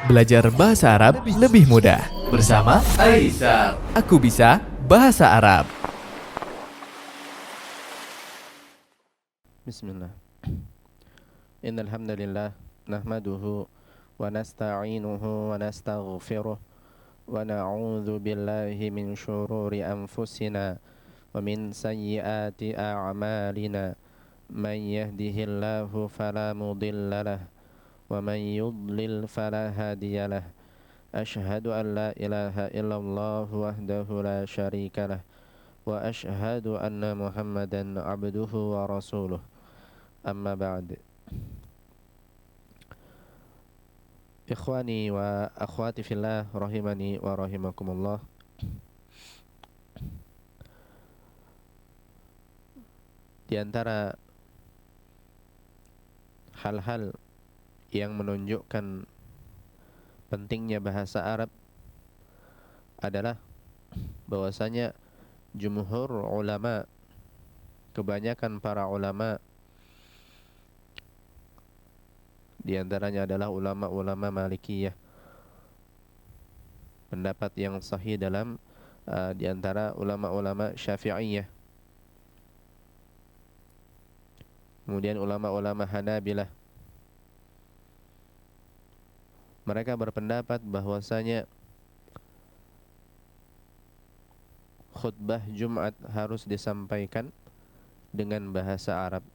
Belajar bahasa Arab lebih mudah bersama Aisar. Aku bisa bahasa Arab. Bismillah. Innal hamdalillah nahmaduhu wa nasta'inuhu wa nastaghfiruh wa na'udzu billahi min shururi anfusina wa min sayyiati a'malina. Man yahdihillahu fala mudilla lahu wa man yudlil fala hadiya lahu. Ashhadu an la ilaha illallah wahdahu la syarika lahu wa ashhadu anna Muhammadan abduhu wa rasuluh. Amma ba'd. Ikhwani wa akhwati fillah rahimani wa rahimakumullah. Di antara hal-hal yang menunjukkan pentingnya bahasa Arab adalah bahwasanya jumhur ulama, kebanyakan para ulama, di antaranya adalah ulama-ulama Malikiyah. Pendapat yang sahih dalam di antara ulama-ulama Syafi'iyah. Kemudian ulama-ulama Hanabilah. Mereka berpendapat bahwasanya khutbah Jumat harus disampaikan dengan bahasa Arab.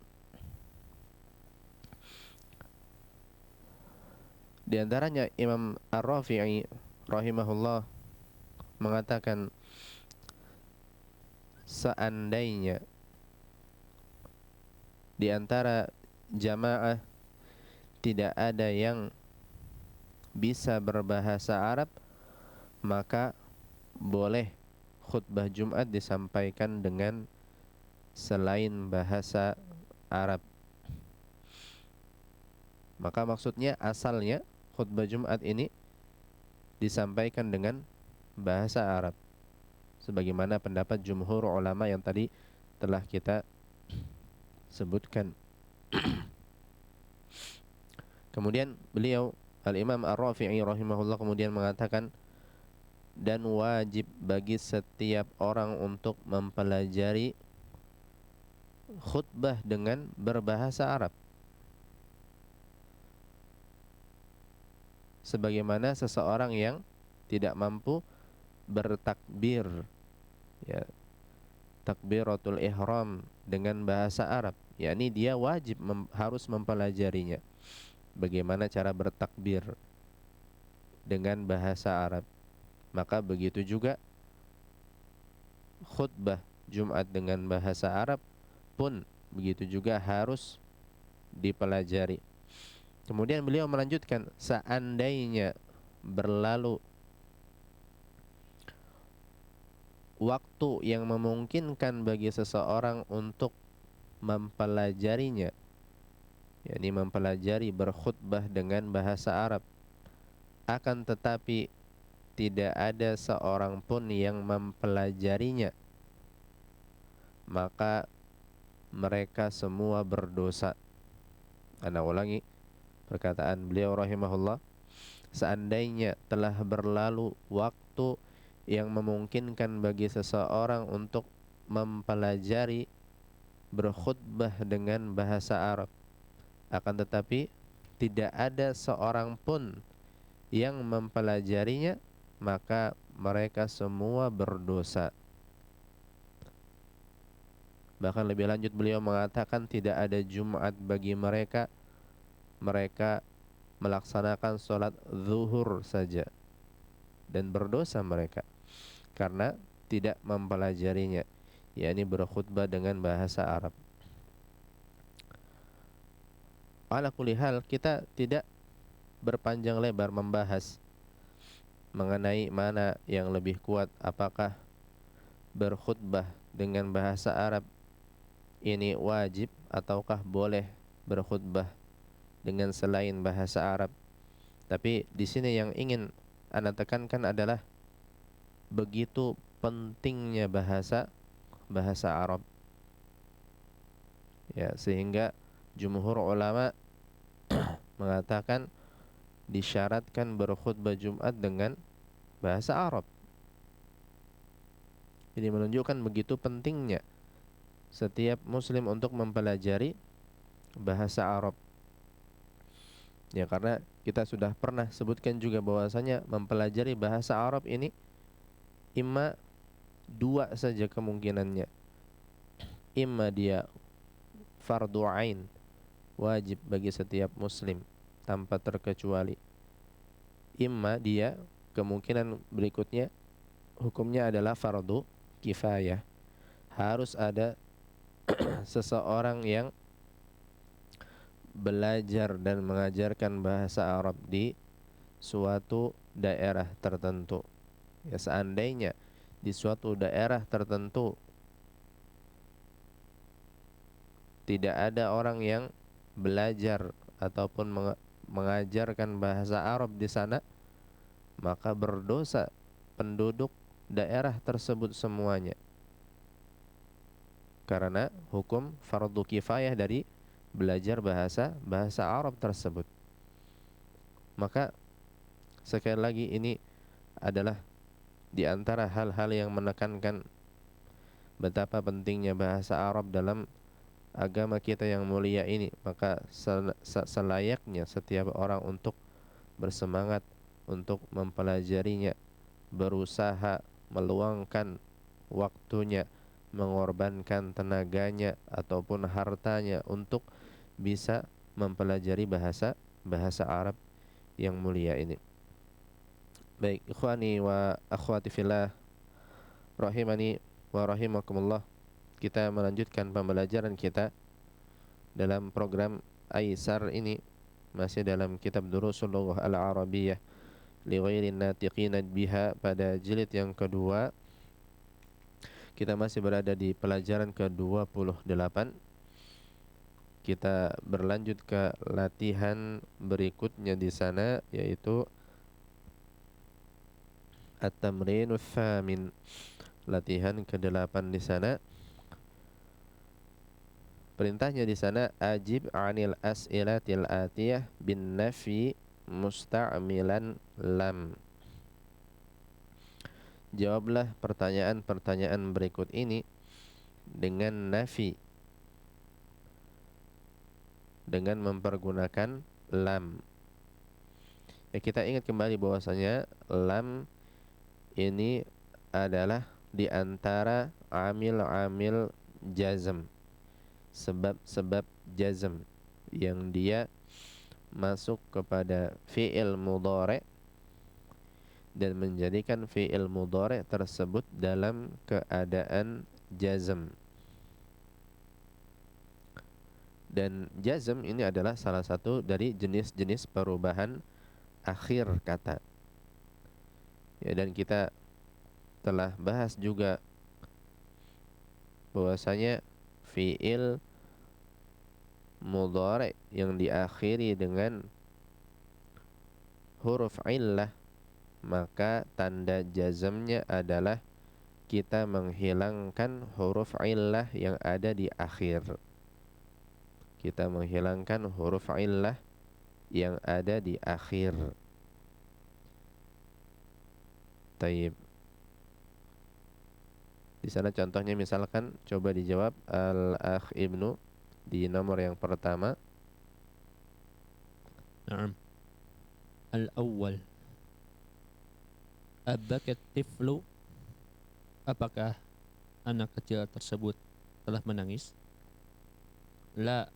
Di antaranya Imam Ar-Rafi'i rahimahullah mengatakan, seandainya di antara jamaah tidak ada yang bisa berbahasa Arab, maka boleh khutbah Jumat disampaikan dengan selain bahasa Arab. Maka maksudnya asalnya khutbah Jumat ini disampaikan dengan bahasa Arab, sebagaimana pendapat jumhur ulama yang tadi telah kita sebutkan. Kemudian beliau Al-Imam Ar-Rafi'i rahimahullah kemudian mengatakan, dan wajib bagi setiap orang untuk mempelajari khutbah dengan berbahasa Arab, sebagaimana seseorang yang tidak mampu bertakbir, ya, takbiratul ihram dengan bahasa Arab, yakni dia wajib harus mempelajarinya, bagaimana cara bertakbir dengan bahasa Arab. Maka begitu juga khutbah Jumat dengan bahasa Arab pun begitu juga harus dipelajari. Kemudian beliau melanjutkan, seandainya berlalu waktu yang memungkinkan bagi seseorang untuk mempelajarinya, yakni mempelajari berkhutbah dengan bahasa Arab, akan tetapi tidak ada seorang pun yang mempelajarinya, maka mereka semua berdosa. Ana ulangi perkataan beliau rahimahullah, seandainya telah berlalu waktu yang memungkinkan bagi seseorang untuk mempelajari berkhutbah dengan bahasa Arab, akan tetapi tidak ada seorang pun yang mempelajarinya, maka mereka semua berdosa. Bahkan lebih lanjut beliau mengatakan, tidak ada Jumat bagi mereka, mereka melaksanakan sholat zuhur saja, dan berdosa mereka karena tidak mempelajarinya, yakni berkhutbah dengan bahasa Arab. Ala kulli hal, kita tidak berpanjang lebar membahas mengenai mana yang lebih kuat, apakah berkhutbah dengan bahasa Arab ini wajib ataukah boleh berkhutbah dengan selain bahasa Arab. Tapi di sini yang ingin Anda tekankan adalah begitu pentingnya bahasa Arab, ya, sehingga jumhur ulama mengatakan disyaratkan berkhutbah Jumat dengan bahasa Arab. Ini menunjukkan begitu pentingnya setiap muslim untuk mempelajari bahasa Arab. Ya, karena kita sudah pernah sebutkan juga bahwasanya mempelajari bahasa Arab ini imma dua saja kemungkinannya. Imma dia fardu ain, wajib bagi setiap muslim tanpa terkecuali. Imma dia, kemungkinan berikutnya, hukumnya adalah fardu kifayah. Harus ada seseorang yang belajar dan mengajarkan bahasa Arab di suatu daerah tertentu. Ya, seandainya di suatu daerah tertentu tidak ada orang yang belajar ataupun mengajarkan bahasa Arab di sana, maka berdosa penduduk daerah tersebut semuanya, karena hukum fardu kifayah dari belajar bahasa Arab tersebut. Maka sekali lagi, ini adalah di antara hal-hal yang menekankan betapa pentingnya bahasa Arab dalam agama kita yang mulia ini. Maka selayaknya setiap orang untuk bersemangat untuk mempelajarinya, berusaha meluangkan waktunya, mengorbankan tenaganya ataupun hartanya untuk bisa mempelajari bahasa Arab yang mulia ini. Baik, ikhwani wa akhwati fillah, rahimani wa rahimakumullah. Kita melanjutkan pembelajaran kita dalam program Aisar ini, masih dalam kitab Durusul Lughah Al-Arabiyyah li ghairin natiqina biha, pada jilid yang kedua. Kita masih berada di pelajaran ke-28. Kita berlanjut ke latihan berikutnya di sana, yaitu At-Tamrinul Tsamin, latihan ke-8 di sana. Perintahnya di sana, ajib 'anil as'ilatil atiyah bin nafi musta'milan lam. Jawablah pertanyaan-pertanyaan berikut ini dengan nafi, dengan mempergunakan lam. Ya, kita ingat kembali bahwasanya lam ini adalah di antara amil-amil jazm, sebab-sebab jazm yang dia masuk kepada fi'il mudhari' dan menjadikan fi'il mudhari' tersebut dalam keadaan jazm. Dan jazm ini adalah salah satu dari jenis-jenis perubahan akhir kata. Ya, dan kita telah bahas juga bahwasanya fi'il mudhari' yang diakhiri dengan huruf illah, maka tanda jazmnya adalah kita menghilangkan huruf illah yang ada di akhir. Kita menghilangkan huruf illah yang ada di akhir. Taib. Di sana contohnya misalkan, coba dijawab Al-Akh Ibnu di nomor yang pertama. Naam. Al-awwal, abakat tiflu, apakah anak kecil tersebut telah menangis? La,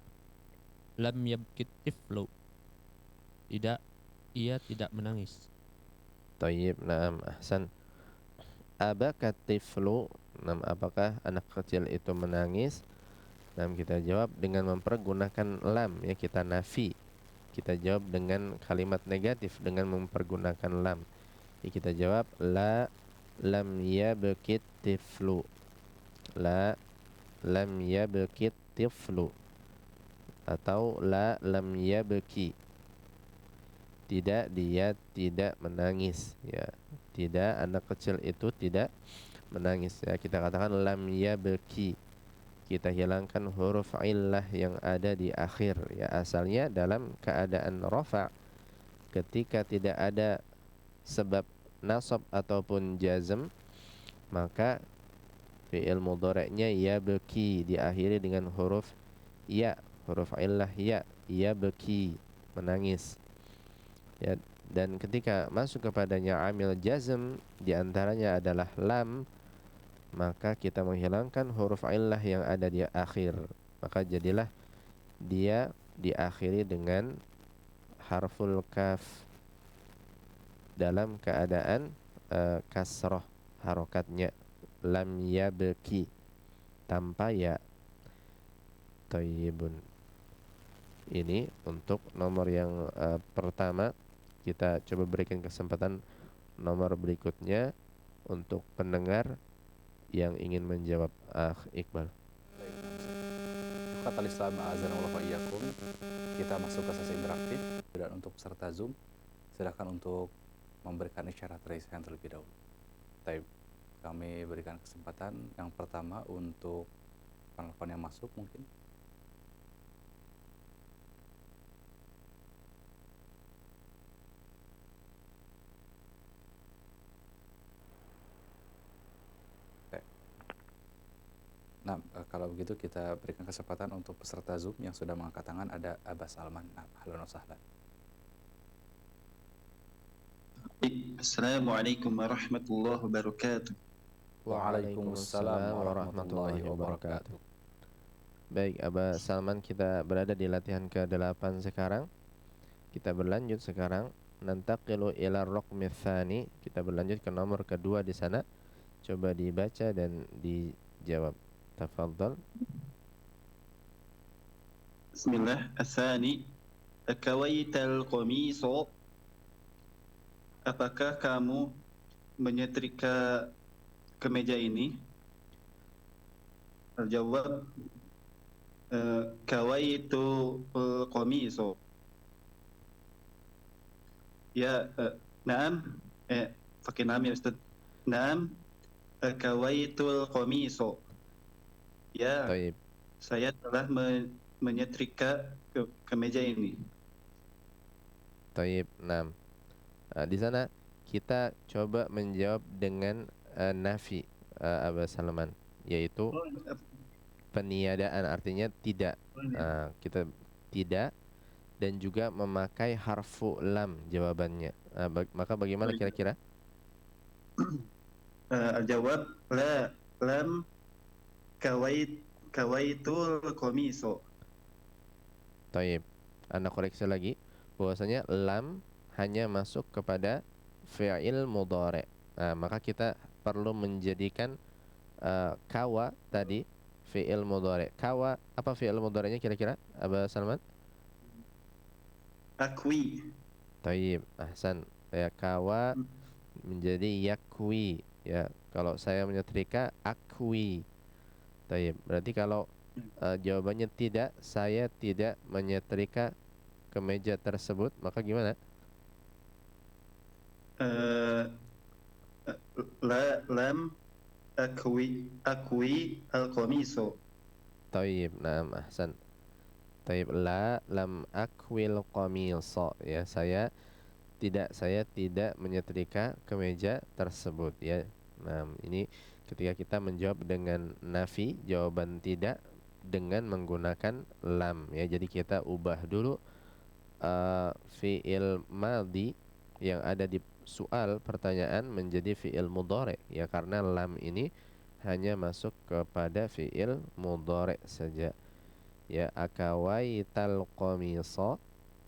lam yabkit tiflu, tidak, ia tidak menangis. Taib, naam, ahsan. Abakat tiflu, naam, apakah anak kecil itu menangis? Naam, kita jawab dengan mempergunakan lam, ya, kita nafi. Kita jawab dengan kalimat negatif dengan mempergunakan lam. Ya, kita jawab la lam yabkit tiflu. La lam yabkit tiflu, atau la lam yabki, tidak, dia tidak menangis. Ya, tidak, anak kecil itu tidak menangis. Ya, kita katakan lam yabki, kita hilangkan huruf illah yang ada di akhir. Ya, asalnya dalam keadaan rafa', ketika tidak ada sebab nasab ataupun jazm, maka fi'il mudhari'nya yabki diakhiri dengan huruf ya, huruf illah ya, yabki, menangis. Ya, dan ketika masuk kepadanya amil jazm diantaranya adalah lam, maka kita menghilangkan huruf illah yang ada di akhir, maka jadilah dia diakhiri dengan harful kaf dalam keadaan kasrah harokatnya, lam yabki, tanpa ya. Thayyibun. Ini untuk nomor yang pertama. Kita coba berikan kesempatan nomor berikutnya untuk pendengar yang ingin menjawab. Iqbal. Kata Islam azanallahu wa iyyakum. Kita masuk ke sesi interaktif, dan untuk peserta Zoom silakan untuk memberikan isyarat raise hand terlebih dahulu. Baik, kami berikan kesempatan yang pertama untuk penelpon yang masuk mungkin. Nah, kalau begitu kita berikan kesempatan untuk peserta Zoom yang sudah mengangkat tangan. Ada Abah Salman. Nah, halo wasahlan. Assalamualaikum warahmatullahi wabarakatuh. Waalaikumsalam warahmatullahi wabarakatuh. Baik, Abah Salman, kita berada di latihan ke-8 sekarang. Kita berlanjut sekarang. Nantaqilu ila raqmi tsani. Kita berlanjut ke nomor kedua di sana. Coba dibaca dan dijawab. Tafadhal. Bismillah. Atsani, akawaital qamiso. Apakah kamu menyetrika kemeja ini? Al-jawab, kawaitu qamiso. Ya, naam. Pakai naam ya Ustaz. Naam, kawaitul qamiso. Ya, Taib. saya telah menyetrika kemeja ini. Taib. 6. Di sana kita coba menjawab dengan nafi, Abah Salman, yaitu peniadaan, artinya tidak. Kita tidak, dan juga memakai harfu lam jawabannya. Maka bagaimana kira-kira? Al-jawab, la lam kawaitul qamiso. Taib. Anda koreksi lagi bahwasanya lam hanya masuk kepada fi'il mudhari'. Maka kita perlu menjadikan kawa tadi fi'il mudhari'. Kawa, apa fi'il mudhari'nya kira-kira, Abah Salman? Akwi. Taib. Ahsan. Ya, kawa menjadi yakwi. Ya, kalau saya menyetrika akwi. Taib. Berarti kalau jawabannya tidak, saya tidak menyetrika kemeja tersebut, maka gimana? Lam akwi al-qamiso. Taib. Nah, ahsan. Taib. La lam akwil qamisa. Ya, saya tidak menyetrika kemeja tersebut, ya. Nah, ini ketika kita menjawab dengan nafi, jawaban tidak, dengan menggunakan lam, ya. Jadi kita ubah dulu fi'il madhi yang ada di soal pertanyaan menjadi fi'il mudhari', ya, karena lam ini hanya masuk kepada fi'il mudhari' saja. Ya, akawaital qamisa.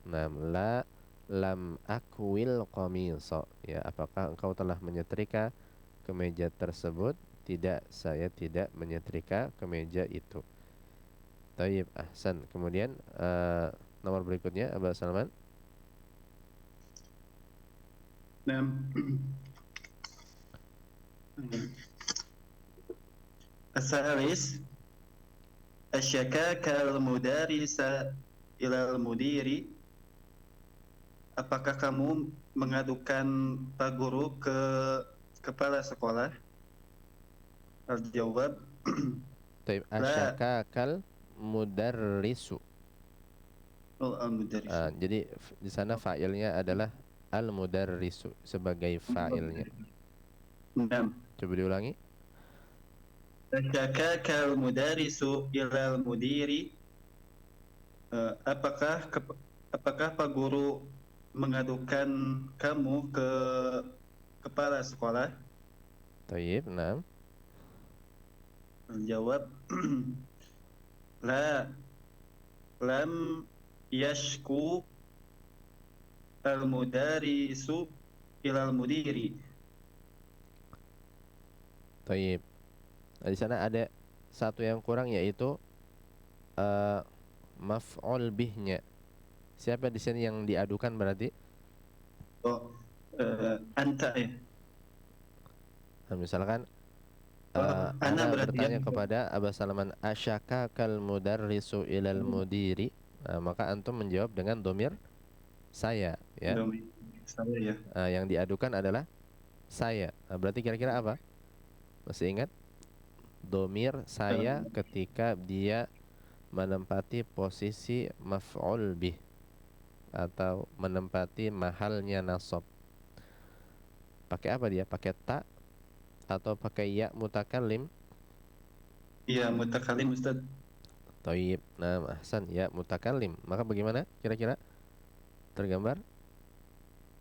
Nah, la lam akwil qamisa. Ya, apakah engkau telah menyetrika kemeja tersebut? Tidak, saya tidak menyetrika kemeja itu. Taib, ahsan. Kemudian nomor berikutnya, Abah Salman. Naam. Asalis, asyakaka al-mudarisa ila al-mudiri. Apakah kamu mengadukan Pak Guru ke kepala sekolah? Al-jawab, Taib, asyakakal mudarrisu. Oh, al-mudarrisu. Jadi di sana fa'ilnya adalah al-mudarrisu sebagai fa'ilnya. Naam. Coba diulangi. Syakaka al-mudarisu ila al-mudiri. Apakah Pak Guru mengadukan kamu ke kepala sekolah? Tayyib, nah. Jawab, la lam yashku al-mudarisu ila al-mudiri. Tayyib. Nah, di sana ada satu yang kurang yaitu maf'ul bihnya. Siapa di sini yang diadukan berarti? Oh, anta ya. Nah, misalkan Ana ana berarti bertanya ya. kepada Aba Salaman, asyaka kal mudarrisu ilal mudiri. Nah, maka antum menjawab dengan domir saya, ya. Saya ya. Yang diadukan adalah saya. Nah, berarti kira-kira apa? Masih ingat? Domir saya ketika dia menempati posisi maf'ul bih atau menempati mahalnya nasab. Pakai apa dia? Pakai ta atau pakai ya mutakallim? Iya, mutakalim Ustaz. Thayyib. Nah, ahsan, ya mutakallim. Maka bagaimana kira-kira? Tergambar?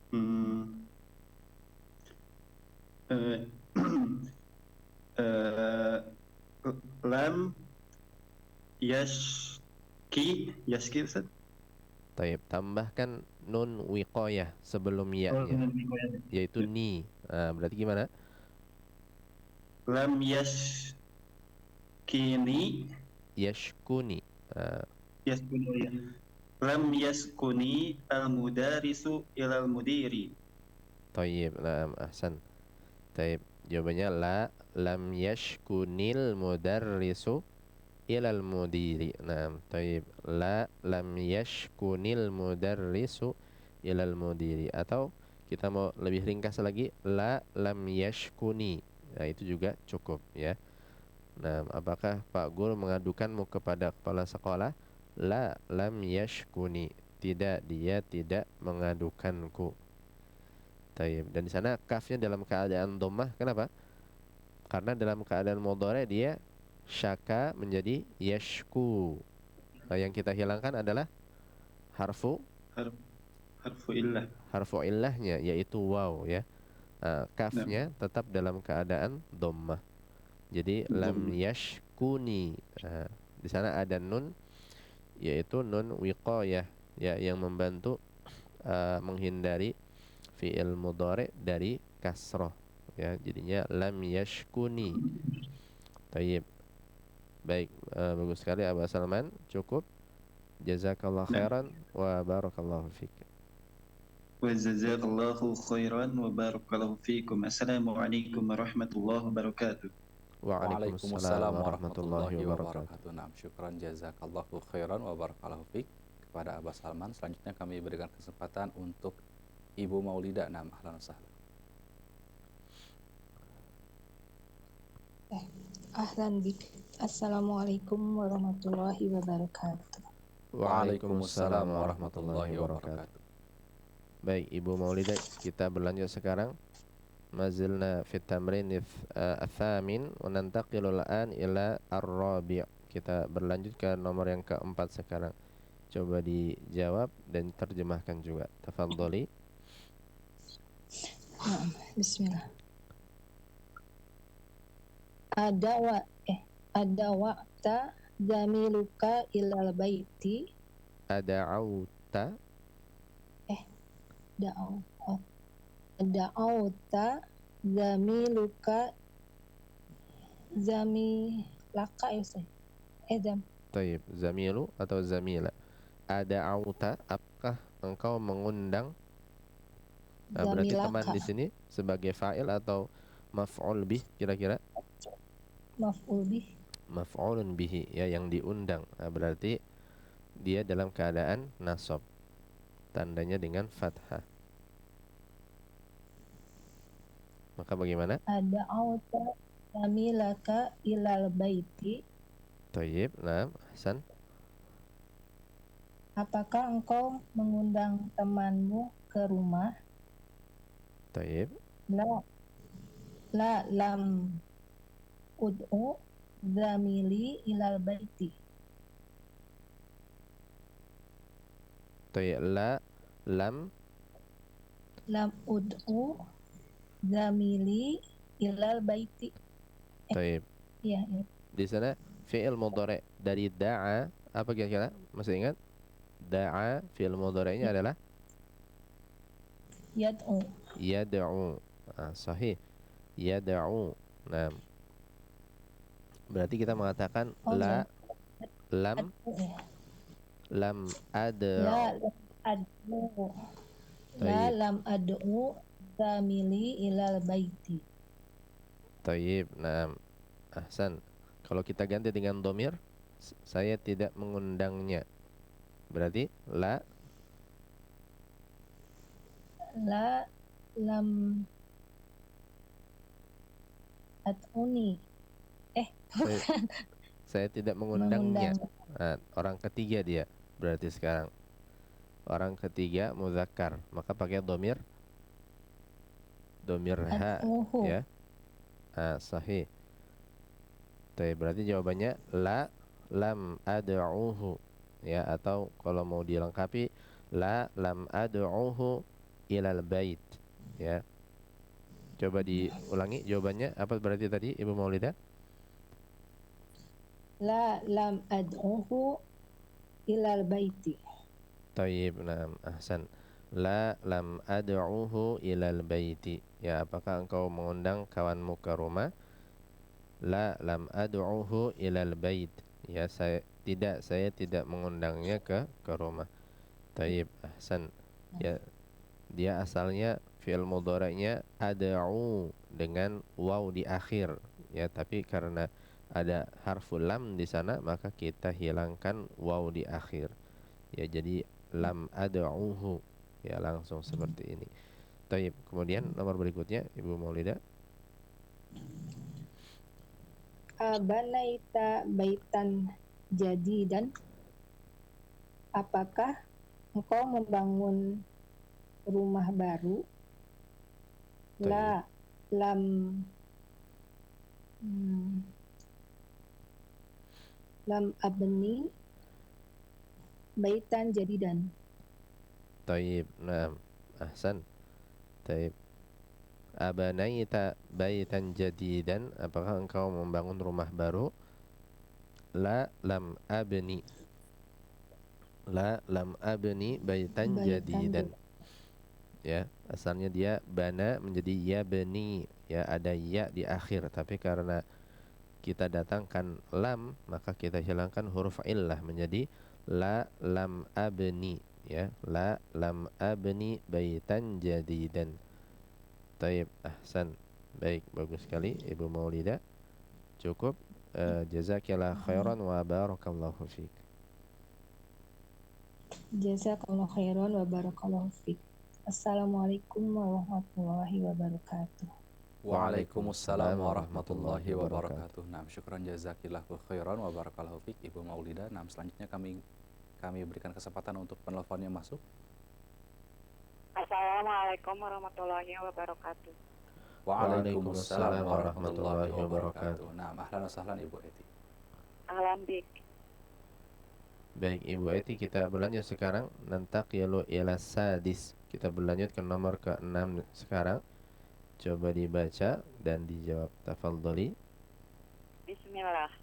Hmm. Eh, eh, lam yashki Ustaz. Thayyib. Tambahkan nun wiqayah sebelum ya-nya, yaitu ni. Nah, berarti gimana? Lam yashkini Yashkuni. Nah, yaskuni ya. Lam yaskuni al-mudarisu ila al-mudiri. thayyib. Nah, ahsan. Thayyib. Jawabannya la lam yashkunil mudarrisu ilal mudiri. Nah, thayyib. La lam yashkunil mudarrisu ilal mudiri. Atau kita mau lebih ringkas lagi, la lam yashkuni. Nah, itu juga cukup, ya. Nah, apakah Pak Guru mengadukanmu kepada kepala sekolah? La lam yashkuni. Tidak, dia tidak mengadukanku. Tayyib. Dan di sana kafnya dalam keadaan dhammah. Kenapa? Karena dalam keadaan mudhari dia syaka menjadi yashku. Nah, yang kita hilangkan adalah harfu Harfu illah. illahnya, yaitu waw, ya. Kafnya tetap dalam keadaan dhammah. Jadi lam yashkuni. Di sana ada nun, yaitu nun wiqayah, ya, yang membantu menghindari fi'il mudhari dari kasrah, ya. Jadinya lam yashkuni. Tayyib. Baik, bagus sekali Aba Salman. Cukup. Jazakallah khairan wa barakallahu fiik. Wa jazakallahu khairan wa barakallahu fiikum. Assalamualaikum warahmatullahi wabarakatuh. Waalaikumsalam warahmatullahi wabarakatuh. wabarakatuh. Nah, syukran jazakallahu khairan wa barakallahu fiik kepada Abah Salman. Selanjutnya kami berikan kesempatan untuk Ibu Maulida. Nah, ahlan wa sahlan. Ahlan bik. Assalamualaikum warahmatullahi wabarakatuh. Waalaikumsalam warahmatullahi wabarakatuh. Baik, Ibu Maulidah, kita berlanjut sekarang. Mazilna fit tamrin ats-tsamin wa nantaqilu al-an ila ar-rabi'. Kita berlanjut ke nomor yang keempat sekarang. Coba dijawab dan terjemahkan juga. Tafadhali. Nah, bismillah. Ada waqta zamiluka ilal baiti. Ada'auta Da'auta zamilaka ya Ustaz. Taib, zamilu atau zamila. Ada'auta, apakah engkau mengundang? Nah, berarti teman di sini sebagai fa'il atau maf'ul bih kira-kira? Maf'ul bih. Maf'ulun bihi, ya, yang diundang. Nah, berarti dia dalam keadaan nasab. Tandanya dengan fathah. Maka bagaimana? Ada'auta zamilaka ilal baiti. Tayyib, nah, Hasan. Apakah engkau mengundang temanmu ke rumah? Taib. La, lam ud'u zamili ilal baiti. Taib. Lam Lam ud'u zamili ilal baiti. Taib. Iya, iya. Di sana fi'il mudhari dari da'a, apa kira-kira? Masih ingat? Da'a fi'il mudhari'nya adalah Yad'u. yad'u. Sahih. Yad'u. Nah, berarti kita mengatakan Oh, la ya. lam lam ad'u. La lam ad'u. La Taib. lam ad'u zamili ilal baiti. Taib. Nah, ahsan. Kalau kita ganti dengan domir, saya tidak mengundangnya. Berarti la Lam ad'uni. saya, saya tidak mengundangnya. Mengundang. Nah, orang ketiga dia. Berarti sekarang orang ketiga muzakkar, maka pakai domir ha, Ad'uhu. ya. Sahih. Taib. Berarti jawabannya la lam ad'uhu, ya, atau kalau mau dilengkapi la lam ad'uhu ilal bait, ya. Coba diulangi jawabannya apa berarti tadi Ibu Maulida? La lam ad'uhu ilal baiti. Taib. Nah, ahsan. La lam ad'uhu ilal baiti. Ya, apakah engkau mengundang kawanmu ke rumah? La lam ad'uhu ilal bait. Ya, saya tidak mengundangnya ke rumah. Taib. Ahsan. Ya, dia asalnya fi'il mudhari'nya ad'u dengan waw di akhir, ya, tapi karena ada harful lam di sana maka kita hilangkan waw di akhir, ya, jadi lam ad'uhu, ya, langsung seperti ini. Taib. Kemudian nomor berikutnya Ibu Maulida. Abanaita baitan jadidan. Apakah engkau membangun rumah baru? La lam lam abni baitan jadidan. Taib. Nah, ahsan. Taib. Abanaita baitan jadidan, apakah engkau membangun rumah baru? La lam abni. La lam abni baitan jadidan. Ya, asalnya dia bana menjadi yabni, ya, ada ya di akhir, tapi karena kita datangkan lam maka kita hilangkan huruf illah menjadi la lam abni, ya, la lam abni baitan jadidan. Taib. Ahsan. Baik, bagus sekali Ibu Maulida. Cukup. Jazakillah khairan wa barakallahu fiik. Jazakallahu khairan wa barakallahu fiik. Assalamualaikum warahmatullahi wabarakatuh. Waalaikumsalam warahmatullahi wabarakatuh. Nah, syukran jazakillahu khairan wa barakallahu fiik Ibu Maulida. Nah, selanjutnya kami berikan kesempatan untuk penelpon yang masuk. Assalamualaikum warahmatullahi wabarakatuh. Waalaikumsalam warahmatullahi wabarakatuh. Nah, ahlan wa sahlan Ibu Eti. Ahlan bik. Baik Ibu Eti, kita berlanjut sekarang. Nantaqilu ila sadis. Kita berlanjut ke nomor ke-6 sekarang. Coba dibaca dan dijawab. Tafadhali. Bismillah.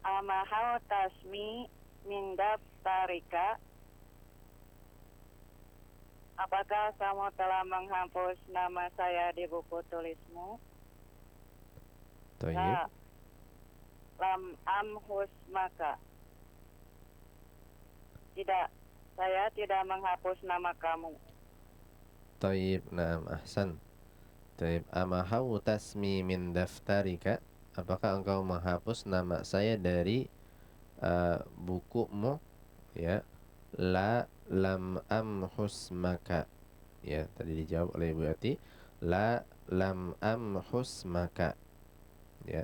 Amahau tasmi min daftarika. Apakah kamu telah menghapus nama saya di buku tulismu? Tayyib. La lam amhus maka. Tidak, saya tidak menghapus nama kamu. Tayyib. Naam, ahsan. Tayyib. Amahau tasmi min daftarika. Apakah engkau menghapus nama saya dari bukumu? Ya. La lam amhus maka. Ya, tadi dijawab oleh Ibu Ati. La lam amhus maka. Ya.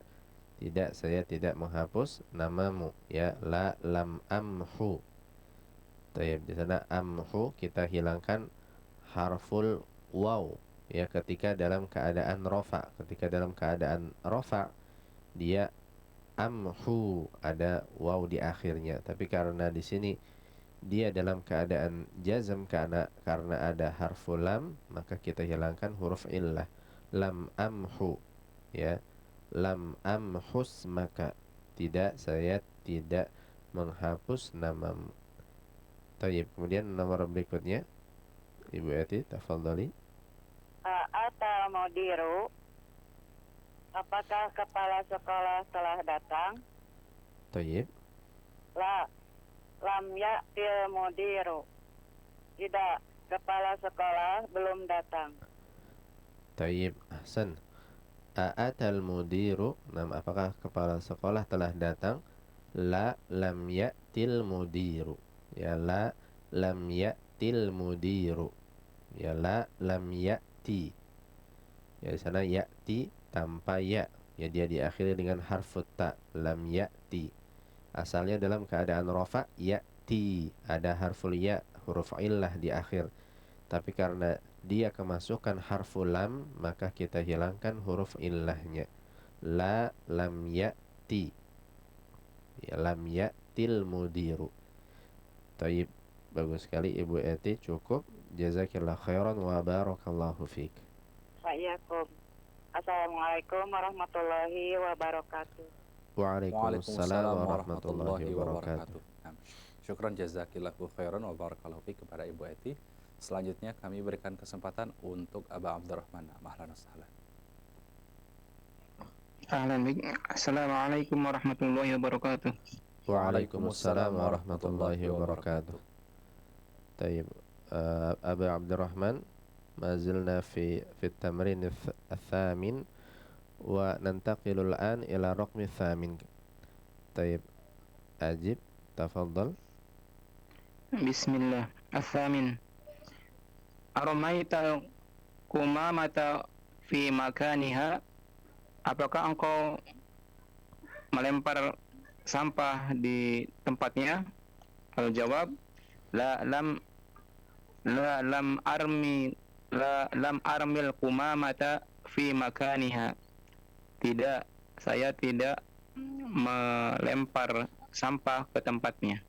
Tidak, saya tidak menghapus namamu. Ya, la lam amhu. Tayyib, di sana amhu kita hilangkan harful waw ya ketika dalam keadaan rofa. Ketika dalam keadaan rofa dia amhu ada waw di akhirnya. Tapi karena di sini dia dalam keadaan jazm karena ada harful lam, maka kita hilangkan huruf illah. Lam amhu ya. Lam amhus maka tidak, saya tidak menghapus namamu. Tayyib, kemudian nomor berikutnya Ibu Eti, tafadhali. Ata mudiru, apakah kepala sekolah telah datang? Tayyib. La, lam ya'til mudiru. Tidak, kepala sekolah belum datang. Tayyib, ahsan. A'atal mudiru, apakah kepala sekolah telah datang? La lam ya'til mudiru. Ya, la lam ya'til mudiru. Ya, la lam ya'ti. Ya, di sana ya'ti tanpa ya. Ya, dia diakhiri dengan harfut ta. Lam ya'ti. Asalnya dalam keadaan rafa ya'ti, ada harful ya, huruf illah di akhir. Tapi karena dia kemasukan harful lam, maka kita hilangkan huruf illahnya. La lam ya'ti. Ya, lam ya'til mudiru. Tayyib, bagus sekali Ibu Eti, cukup. Jazakillah khairan wa barakallahu fiik. Wa'alaikum. Assalamualaikum warahmatullahi wabarakatuh. Waalaikumsalam warahmatullahi wabarakatuh. Syukran jazakillahu khairan wa barakallahu fiik kepada Ibu Eti. Selanjutnya kami berikan kesempatan untuk Aba Abdurrahman. Ahlan wa sahlan. Ahlan bik. Assalamualaikum warahmatullahi wabarakatuh. Waalaikumsalam warahmatullahi wabarakatuh. Tayyib, Aba Abdurrahman, ما زلنا في التمرين الثامن وننتقل الآن إلى الرقم الثامن. طيب أجب تفضل. بسم الله. الثامن. أرميت القمامة في مكانها. Apakah engkau melempar sampah di tempatnya? Al-jawab, la lam armil qumamata fi makaniha. Tidak, saya tidak melempar sampah ke tempatnya.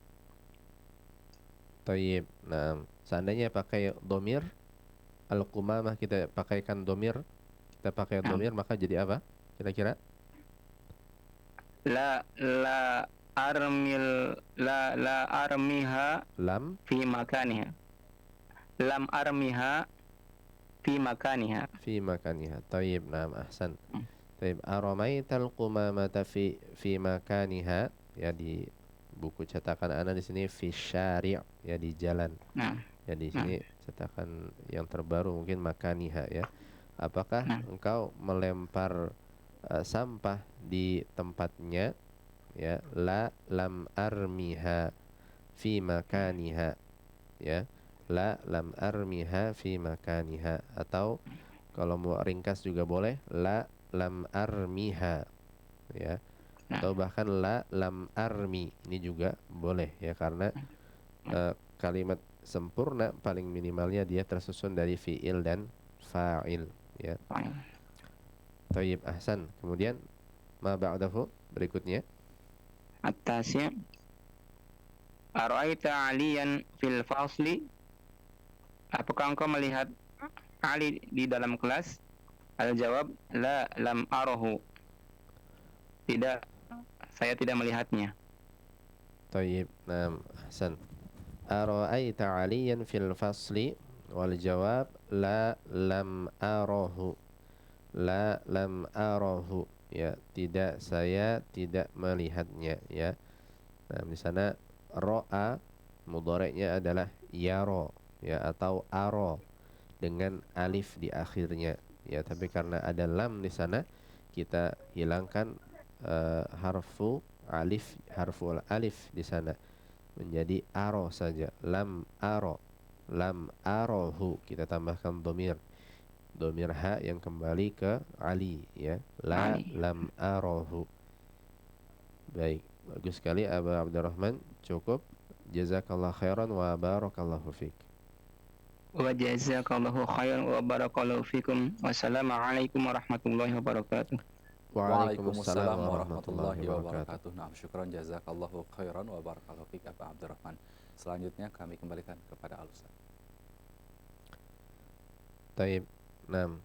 Tayyib. Nah, seandainya pakai domir al-qumamah, kita pakaikan domir, kita pakai domir, maka jadi apa kira-kira? La armiha Lam fi makaniha. Lam armiha fi makaniha. Fi makaniha. Tayyib, nah, ahsan. Tayyib, aramaital qumamata fi makaniha. Ya, di buku cetakan ana di sini fi syari', ya di jalan. Nah, Ya, di sini cetakan yang terbaru mungkin makaniha ya. Apakah engkau melempar sampah di tempatnya? Ya, la lam armiha fi makaniha. Ya, la lam armiha fi makaniha. Atau kalau mau ringkas juga boleh, la lam armiha. Ya, atau bahkan la lam armi, ini juga boleh ya, karena kalimat sempurna paling minimalnya dia tersusun dari fi'il dan fa'il ya. Tayyib, ahsan. Kemudian ma ba'dahu, berikutnya. At-tasi'. Ara'aita 'aliyan fil fasli. Apakah engkau melihat Ali di dalam kelas? Al-jawab, la lam arahu. Tidak, saya tidak melihatnya. Tayyib, nah, ahsan. Ara'aita 'aliyan fil fasli, wal jawab la lam arahu. La lam arahu, ya, tidak, saya tidak melihatnya ya. Nah, di sana ra'a mudhari'nya adalah yaro ya, atau aro dengan alif di akhirnya ya. Tapi karena ada lam di sana, kita hilangkan harful alif di sana, menjadi aro saja. Lam aro, lam arohu, kita tambahkan domir ha yang kembali ke Ali ya. La lam arohu. Baik, bagus sekali Aba Abdurrahman, cukup. Jazakallah khairan wa barakallahu fiik. Wa jazakallahu khairan wa barakallahu fikum. Wassalamualaikum warahmatullahi wabarakatuh. Waalaikumsalam warahmatullahi wabarakatuh. Nah, syukran jazakallahu khairan wa barakallahu fiik Pak Abdurrahman. Selanjutnya kami kembalikan kepada Al-Ustaz. Taib. 6.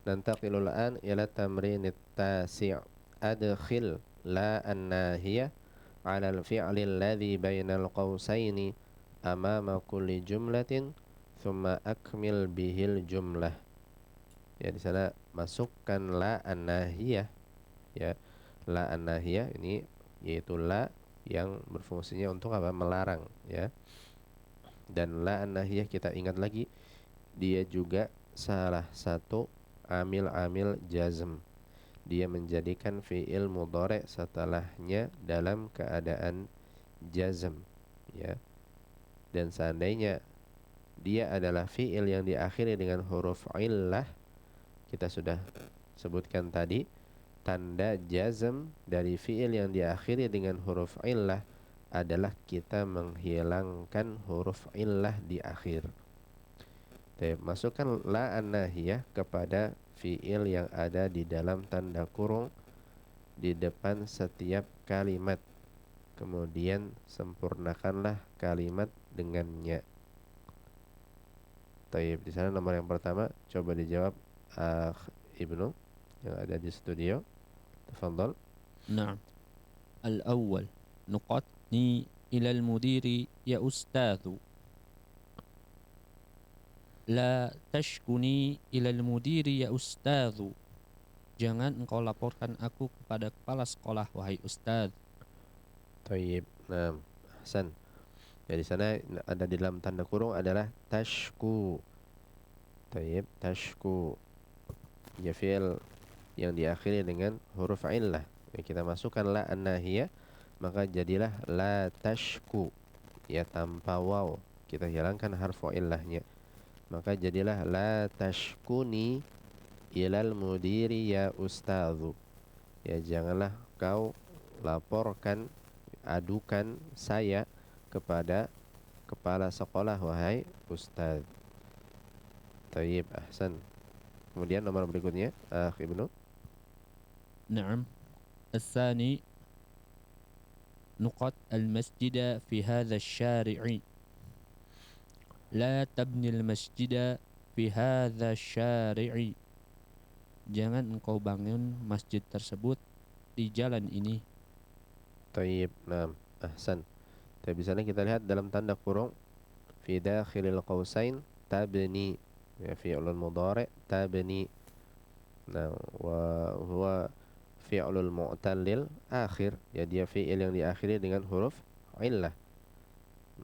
Nantaqilul an ila tamrin at-tasi'. Adkhil la an-nahiyah 'ala al-fi'li alladhi bainal qawsaini amama kulli jumlatin thumma akmil bihil jumlah. Ya, di sana masukkan la an-nahiyah, ya. La an-nahiyah ini yaitu la yang berfungsinya untuk apa? Melarang, ya. Dan la an-nahiyah kita ingat lagi, dia juga salah satu amil-amil jazm. Dia menjadikan fi'il mudhari' setelahnya dalam keadaan jazm, ya. Dan seandainya dia adalah fi'il yang diakhiri dengan huruf illah, kita sudah sebutkan tadi, tanda jazm dari fi'il yang diakhiri dengan huruf illah adalah kita menghilangkan huruf illah di akhir. Masukkan la an-nahiyah kepada fi'il yang ada di dalam tanda kurung di depan setiap kalimat. Kemudian sempurnakanlah kalimat dengannya. Taib, di sana nomor yang pertama coba dijawab Ibnu yang ada di studio. Tafadhal. نعم. الأول نقطني إلى المدير يا أستاذ. لا تشكني إلى المدير يا أستاذ. Jangan engkau laporkan aku kepada kepala sekolah, wahai ustaz. Taib. Nah, Hasan. Ya, di sana ada di dalam tanda kurung adalah tashku. Taib, tashku. Ya, fi'il yang diakhiri dengan huruf illah. Ya, kita masukkan la an-nahiyah, maka jadilah la tashku. Ya, tanpa waw. Kita hilangkan harfu illahnya. Maka jadilah la tashkuni ilal mudiri ya ustadzu. Ya, janganlah kau laporkan, adukan saya kepada kepala sekolah, wahai ustaz. Tayyib, ahsan. Kemudian nomor berikutnya, Ibnu. نعم. الثاني نقط المسجد في هذا الشارع. لا تبني المسجد في هذا الشارع. Jangan engkau bangun masjid tersebut di jalan ini. Tayyib, nah, ahsan. Tapi di sana kita lihat dalam tanda kurung fi dakhilil qausain tabni, ya, fi'lul mudhari' tabni. Nah, wa huwa fi'lul mu'tallil akhir, ya, dia fi'il yang diakhiri dengan huruf illah.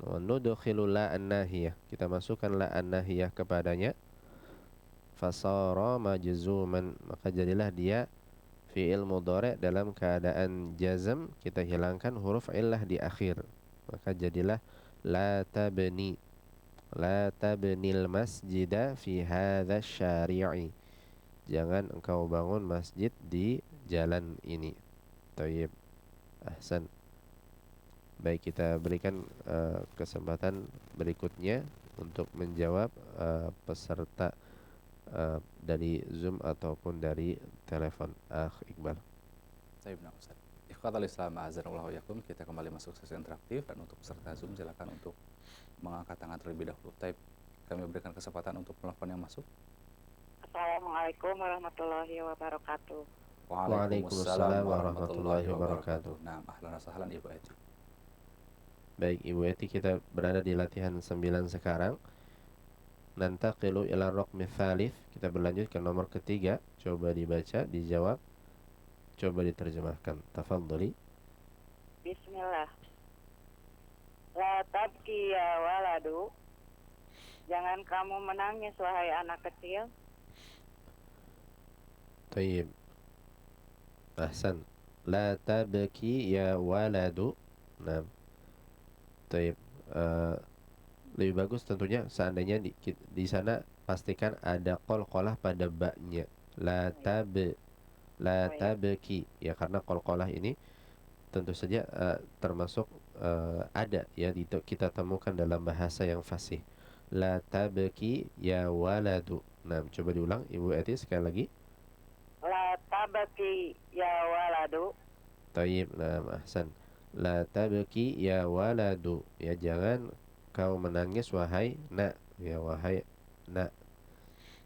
Wa nudkhilu la an-nahiyah, kita masukkan la an-nahiyah kepadanya, fasara majzuman, maka jadilah dia fi'il mudhari' dalam keadaan jazm, kita hilangkan huruf illah di akhir, maka jadilah la tabni, la tabnil masjida fi hadza syari'i. Jangan engkau bangun masjid di jalan ini. Tayyib, ahsan. Baik, kita berikan kesempatan berikutnya untuk menjawab peserta dari Zoom ataupun dari telepon. Iqbal. Taib, nah Ustaz. Ikhwatal Islam a'azanallahu yakum, kita kembali masuk sesi interaktif, dan untuk peserta Zoom silakan untuk mengangkat tangan terlebih dahulu. Taib, kami berikan kesempatan untuk penelpon yang masuk. Assalamualaikum warahmatullahi wabarakatuh. Waalaikumsalam warahmatullahi wabarakatuh. Nah, ahlan wa sahlan Ibu Eti. Baik, Ibu Eti, kita berada di latihan 9 sekarang. Nantaqilu ila raqmi tsalits, kita berlanjut ke nomor ketiga. Coba dibaca, dijawab, coba diterjemahkan. Tafadhali. Bismillah. La tabki ya waladu. Jangan kamu menangis wahai anak kecil. Tayyib, ahsan. La tabki ya waladu. Nah, tayyib. Lebih bagus tentunya seandainya di sana pastikan ada qalqalah pada ba-nya. La tabki, ya, karena qalqalah ini tentu saja termasuk ada ya kita temukan dalam bahasa yang fasih. La tabki ya waladu. Nah, coba diulang Ibu Eti sekali lagi. La tabaki ya waladu. Taib, nah, ahsan. La tabki ya waladu. Ya, jangan kau menangis wahai nak. Ya, wahai nak.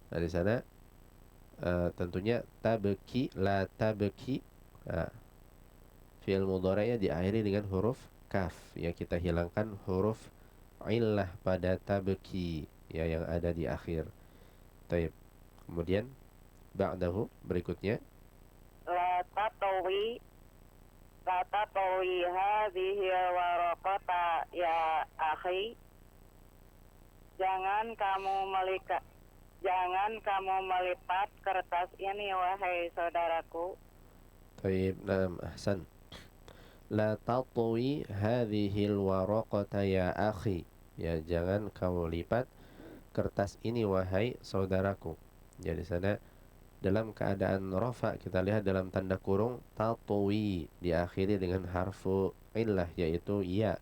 Nah, di sana tentunya tabki, la tabki. Nah, fi'il mudhari'nya diakhiri dengan huruf kaf. Ya, kita hilangkan huruf illah pada tabki ya yang ada di akhir. Taib. Kemudian ba'dahu berikutnya La tatawi hadhihi waraqata ya akhi. Jangan kamu melipat kertas ini wahai saudaraku. Taib, naam, ahsan. La tatwi hadhil waraqata ya akhi. Ya, jangan kamu lipat kertas ini wahai saudaraku. Jadi sana dalam keadaan rafa kita lihat dalam tanda kurung tatwi diakhiri dengan harfu illah yaitu ya.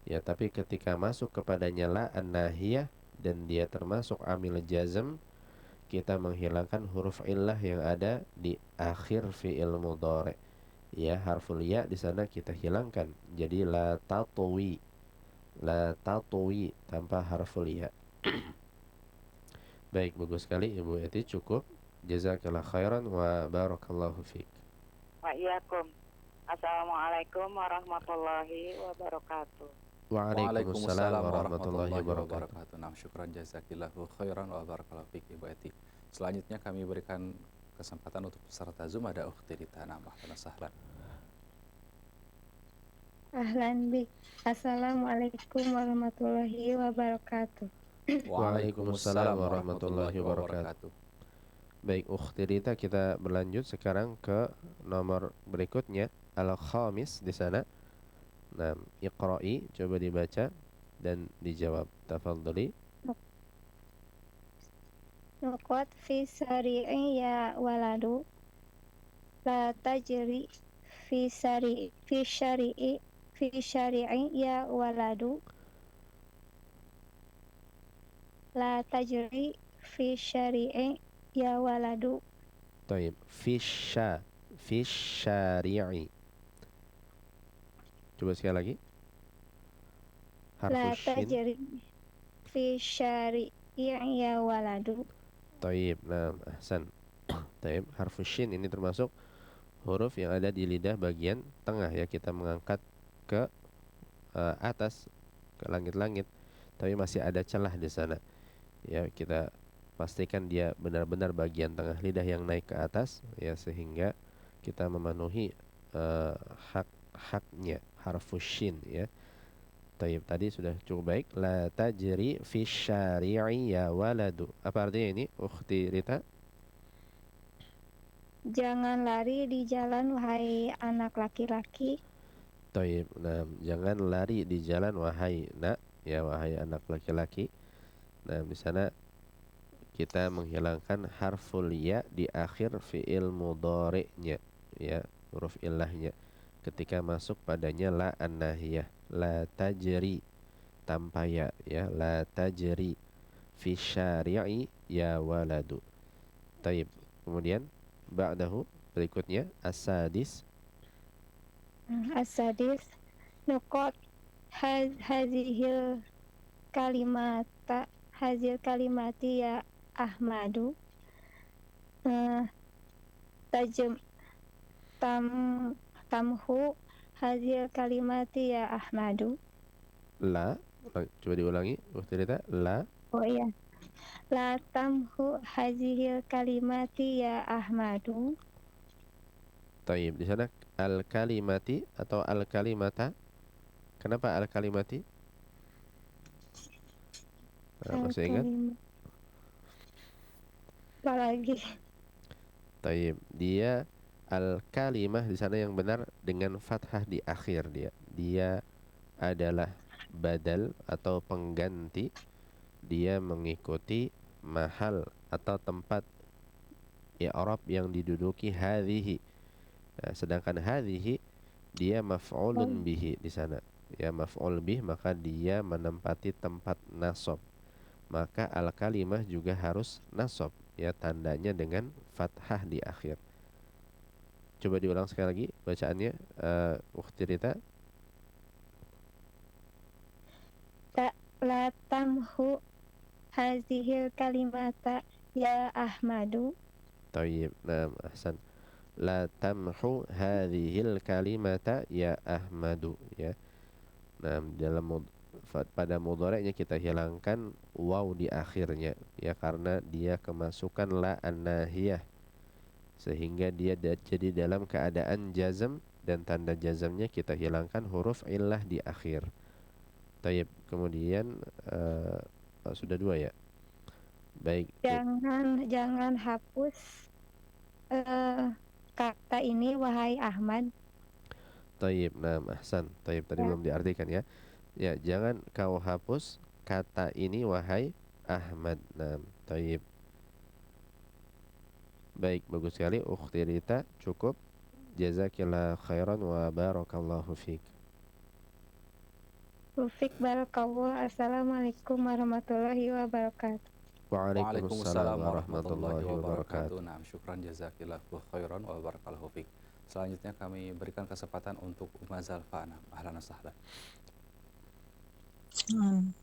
Ya, tapi ketika masuk kepadanya la an-nahiyah dan dia termasuk amil jazm, kita menghilangkan huruf illah yang ada di akhir fi'il mudhari. Ya, harful ya di sana kita hilangkan. Jadi la tatwi tanpa harful ya. Baik, bagus sekali Ibu Eti, cukup. Jazakallah khairan wa barakallahu fiik. Wa iyyakum. Assalamualaikum warahmatullahi wabarakatuh. Waalaikumsalam warahmatullahi wabarakatuh. Nah, syukran jazakillahu khairan wa barakallahu fiik Ibu Eti. Selanjutnya kami berikan kesempatan untuk peserta Zoom, ada Ukhti Rita. Nah, ahlan sahlan. Ahlan bik. Assalamualaikum warahmatullahi wabarakatuh. Waalaikumsalam warahmatullahi wabarakatuh. Baik, Ukhti Rita, kita berlanjut sekarang ke nomor berikutnya, al-khamis di sana. Nah, iqra'i, coba dibaca dan dijawab. Tafadhali. Nuqat fi sari'i ya waladu. La tajri fi syari'i ya waladu. La tajri fi syari'i ya waladu. Taib, fi syari'i. Coba sekali lagi. La Harfu shin. tajri fi syari'i ya waladu. Taib, nah, ahsan. Taib, harfu shin ini termasuk huruf yang ada di lidah bagian tengah ya, kita mengangkat ke atas, ke langit-langit, tapi masih ada celah di sana. Ya, kita pastikan dia benar-benar bagian tengah lidah yang naik ke atas ya, sehingga kita memenuhi haknya harfu shin ya. Taib, tadi sudah cukup baik. La tajri fi syari'i ya waladu. Apa artinya ini, Ukhti Rita? Jangan lari di jalan wahai anak laki-laki. Taib, nah, jangan lari di jalan wahai nak, ya wahai anak laki-laki. Nah, di sana kita menghilangkan harful ya di akhir fi'il mudhari'nya ya, huruf illahnya ketika masuk padanya la an-nahiyah. La tajri tanpa ya, ya, la tajri fi syari'i ya waladu. Taib, kemudian ba'dahu berikutnya as-sadis. As-sadis nuqat hazihil kalimati ya Ahmadu. Tamhu hazil kalimati ya Ahmadu. La, coba diulangi, Ukhti Rita. La. Oh iya. La tamhu hazil kalimati ya Ahmadu. Taib, di sana al-kalimati atau al-kalimata. Kenapa al-kalimati? Masih ingat? Apalagi? Taib, dia al-kalimah di sana yang benar dengan fathah di akhir dia. Dia adalah badal atau pengganti. Dia mengikuti mahal atau tempat i'rab yang diduduki hadhihi. Sedangkan hadhihi dia maf'ulun bihi di sana. ya maf'ul bih, maka dia menempati tempat nasab. Maka al-kalimah juga harus nasab, ya tandanya dengan fathah di akhir. Coba diulang sekali lagi bacaannya, Ukhti Rita. La tamhu hazihil kalimata ya Ahmadu. Tayyib, nah ahsan. La tamhu hadhil kalimata ya Ahmadu, ya. Nah, pada mudhari'nya kita hilangkan waw di akhirnya, ya karena dia kemasukan la an-nahiyah, sehingga dia jadi dalam keadaan jazm, dan tanda jazmnya kita hilangkan huruf illah di akhir. Tayyib, kemudian sudah dua ya. Baik. Jangan hapus kata ini wahai Ahmad. Tayyib, nah ahsan. Tayyib, tadi belum diartikan ya. Ya, jangan kau hapus kata ini wahai Ahmad. Nah, tayyib. Baik, bagus sekali Ukhti Rita, cukup. Jazakillah khairan wa barakallahu fiik. Ufik barakallah. Assalamualaikum warahmatullahi wabarakatuh. Waalaikumsalam warahmatullahi wabarakatuh. Nah, syukran jazakillahu khairan wa barakallahu fiik. Selanjutnya kami berikan kesempatan untuk Umma Zalfa. Ahlan wa sahlan.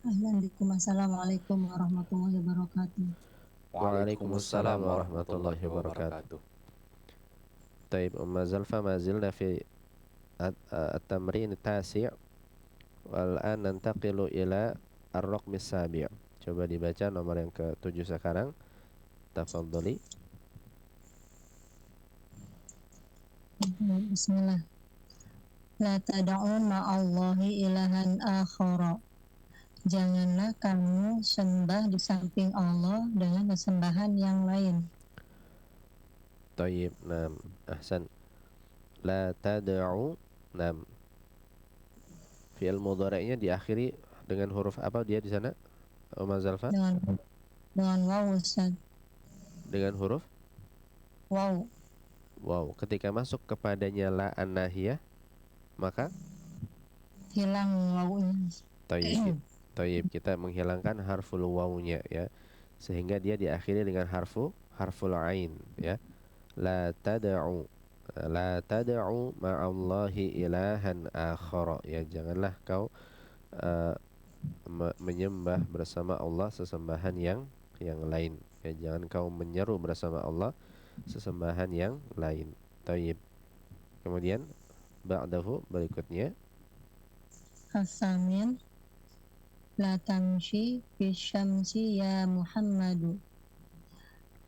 Ahlan bikum. Assalamualaikum warahmatullahi wabarakatuh. Waalaikumsalam warahmatullahi wabarakatuh. Taib Umma Zalfa, ma zilna fi at-tamrin at-tasi' wal an nantaqilu ila ar-raqm as-sabi'. Coba dibaca nomor yang ke-7 sekarang. Tafadhali. Bismillah. La tad'u ma'allahi ilahan akhara. Janganlah kamu sembah di samping Allah dengan sesembahan yang lain. Tayyib, nam, ahsan. La tad'u, nam. Fi'il mudhari'nya diakhiri dengan huruf apa dia di sana? Umma Zalfa? Dengan waw, Ustaz. Dengan huruf? Waw. Wow, ketika masuk kepadanya la an-nahiyah, maka hilang wawnya. Tayyib. Tayyib, kita menghilangkan harful wawnya, ya. Sehingga dia diakhiri dengan harful ain, ya. La tad'u, la tad'u ma'allahi ilahan akhara, ya, janganlah kau menyembah bersama Allah sesembahan yang lain, ya, jangan kau menyeru bersama Allah sesembahan yang lain. Tayyib. Kemudian ba'dahu, berikutnya, As-samin. La tamshi fi syamsi ya Muhammadu.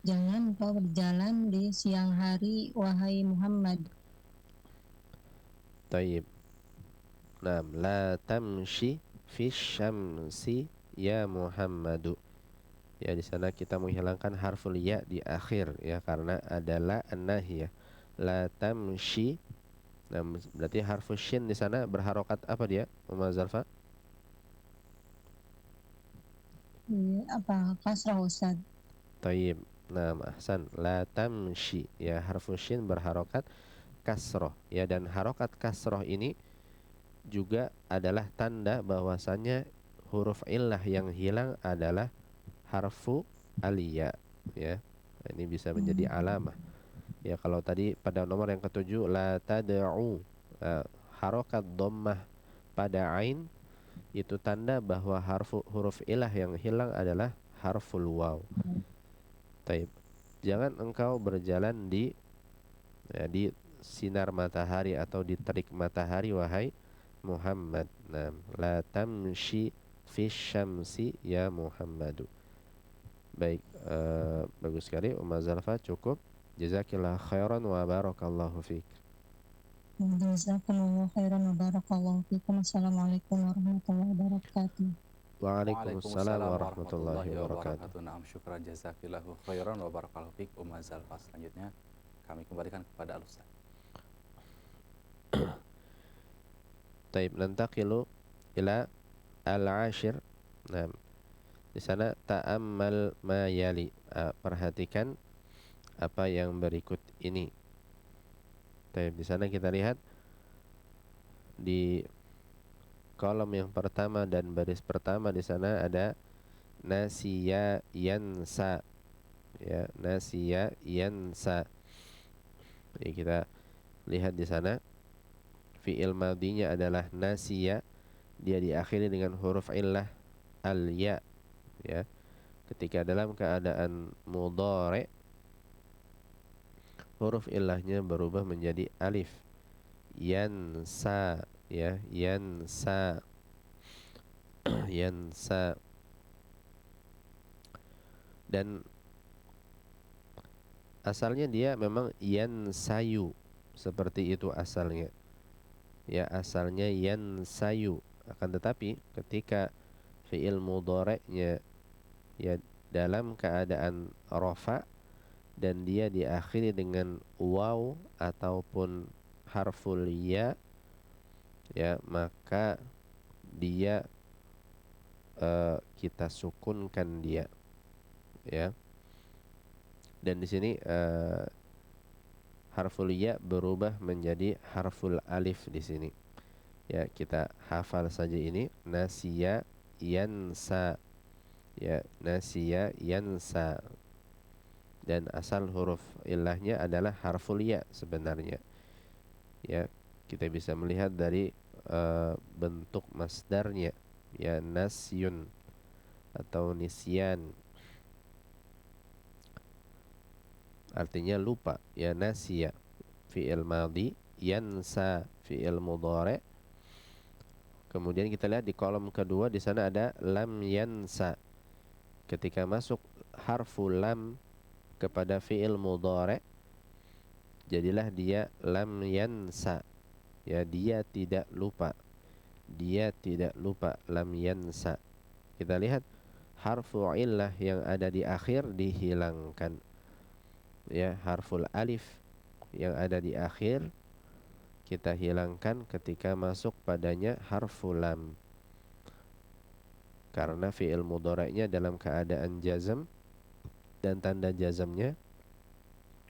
Jangan kau berjalan di siang hari wahai Muhammad. Tayyib. Nah, la tamshi fi syamsi ya Muhammadu. Ya, di sana kita menghilangkan harful ya di akhir, ya, karena adalah an-nahiyah. La tamshi. Nah, berarti harful shin di sana berharokat apa dia, Umma Zalfa? Apa kasrah, Ustaz? Tayyib. Nah, ahsan. La tamshi, ya, harful shin berharokat kasroh, ya, dan harokat kasroh ini juga adalah tanda bahwasanya huruf illah yang hilang adalah harfu aliyah, ya. Ini bisa menjadi alamah. Ya, kalau tadi pada nomor yang ke-7 la tad'u, harokat dhammah pada ain, itu tanda bahwa huruf ilah yang hilang adalah harful waw. Taib. Jangan engkau berjalan di sinar matahari atau di terik matahari wahai Muhammad. Nah, la tamshi fi syamsi ya Muhammadu. Baik, bagus sekali Umma Zalfa, cukup. Jazakillah khairan wa barakallahu fiik. Jazakallahu khairan wa barakallahu fiikum. Assalamualaikum warahmatullahi wabarakatuh. Waalaikumsalam warahmatullahi wabarakatuh. Naam, syukran jazakillahu khairan wa barakallahu fiik Umma Zalfa. Selanjutnya kami kembalikan kepada Al-Ustaz. Taib, nantaqilu ila al-ashir. Nah, di sana ta'ammal ma yali. Perhatikan apa yang berikut ini. Taib, di sana kita lihat di kolom yang pertama dan baris pertama di sana ada nasiya yansa, ya, nasiya yansa. Jadi kita lihat di sana fi'il madinya adalah nasiya, dia diakhiri dengan huruf illah al-ya, ya. Ketika dalam keadaan mudhari, huruf illahnya berubah menjadi alif, yansa, ya, yansa. Yansa. Dan asalnya dia memang yansayu, seperti itu asalnya, ya, asalnya yansayu. Akan tetapi ketika fi'il mudhari'nya ya dalam keadaan rafa dan dia diakhiri dengan waw ataupun harful ya, ya, maka dia kita sukunkan dia, ya. Dan di sini harful ya berubah menjadi harful alif di sini. Ya, kita hafal saja ini, nasiya yansa, ya, nasiya yansa. Dan asal huruf illahnya adalah harful ya sebenarnya. Ya, kita bisa melihat dari bentuk masdarnya, ya, nasyun atau nisyan, artinya lupa, ya, nasiya fi'il madhi, yansa fi'il mudhari. Kemudian kita lihat di kolom kedua di sana ada lam yansa. Ketika masuk harfu lam kepada fi'il mudhari, jadilah dia lam yansa, ya, dia tidak lupa, dia tidak lupa, lam yansa. Kita lihat harfu illah yang ada di akhir dihilangkan, ya, harful alif yang ada di akhir kita hilangkan ketika masuk padanya harfu lam, karena fi'il mudhari'nya dalam keadaan jazm dan tanda jazmnya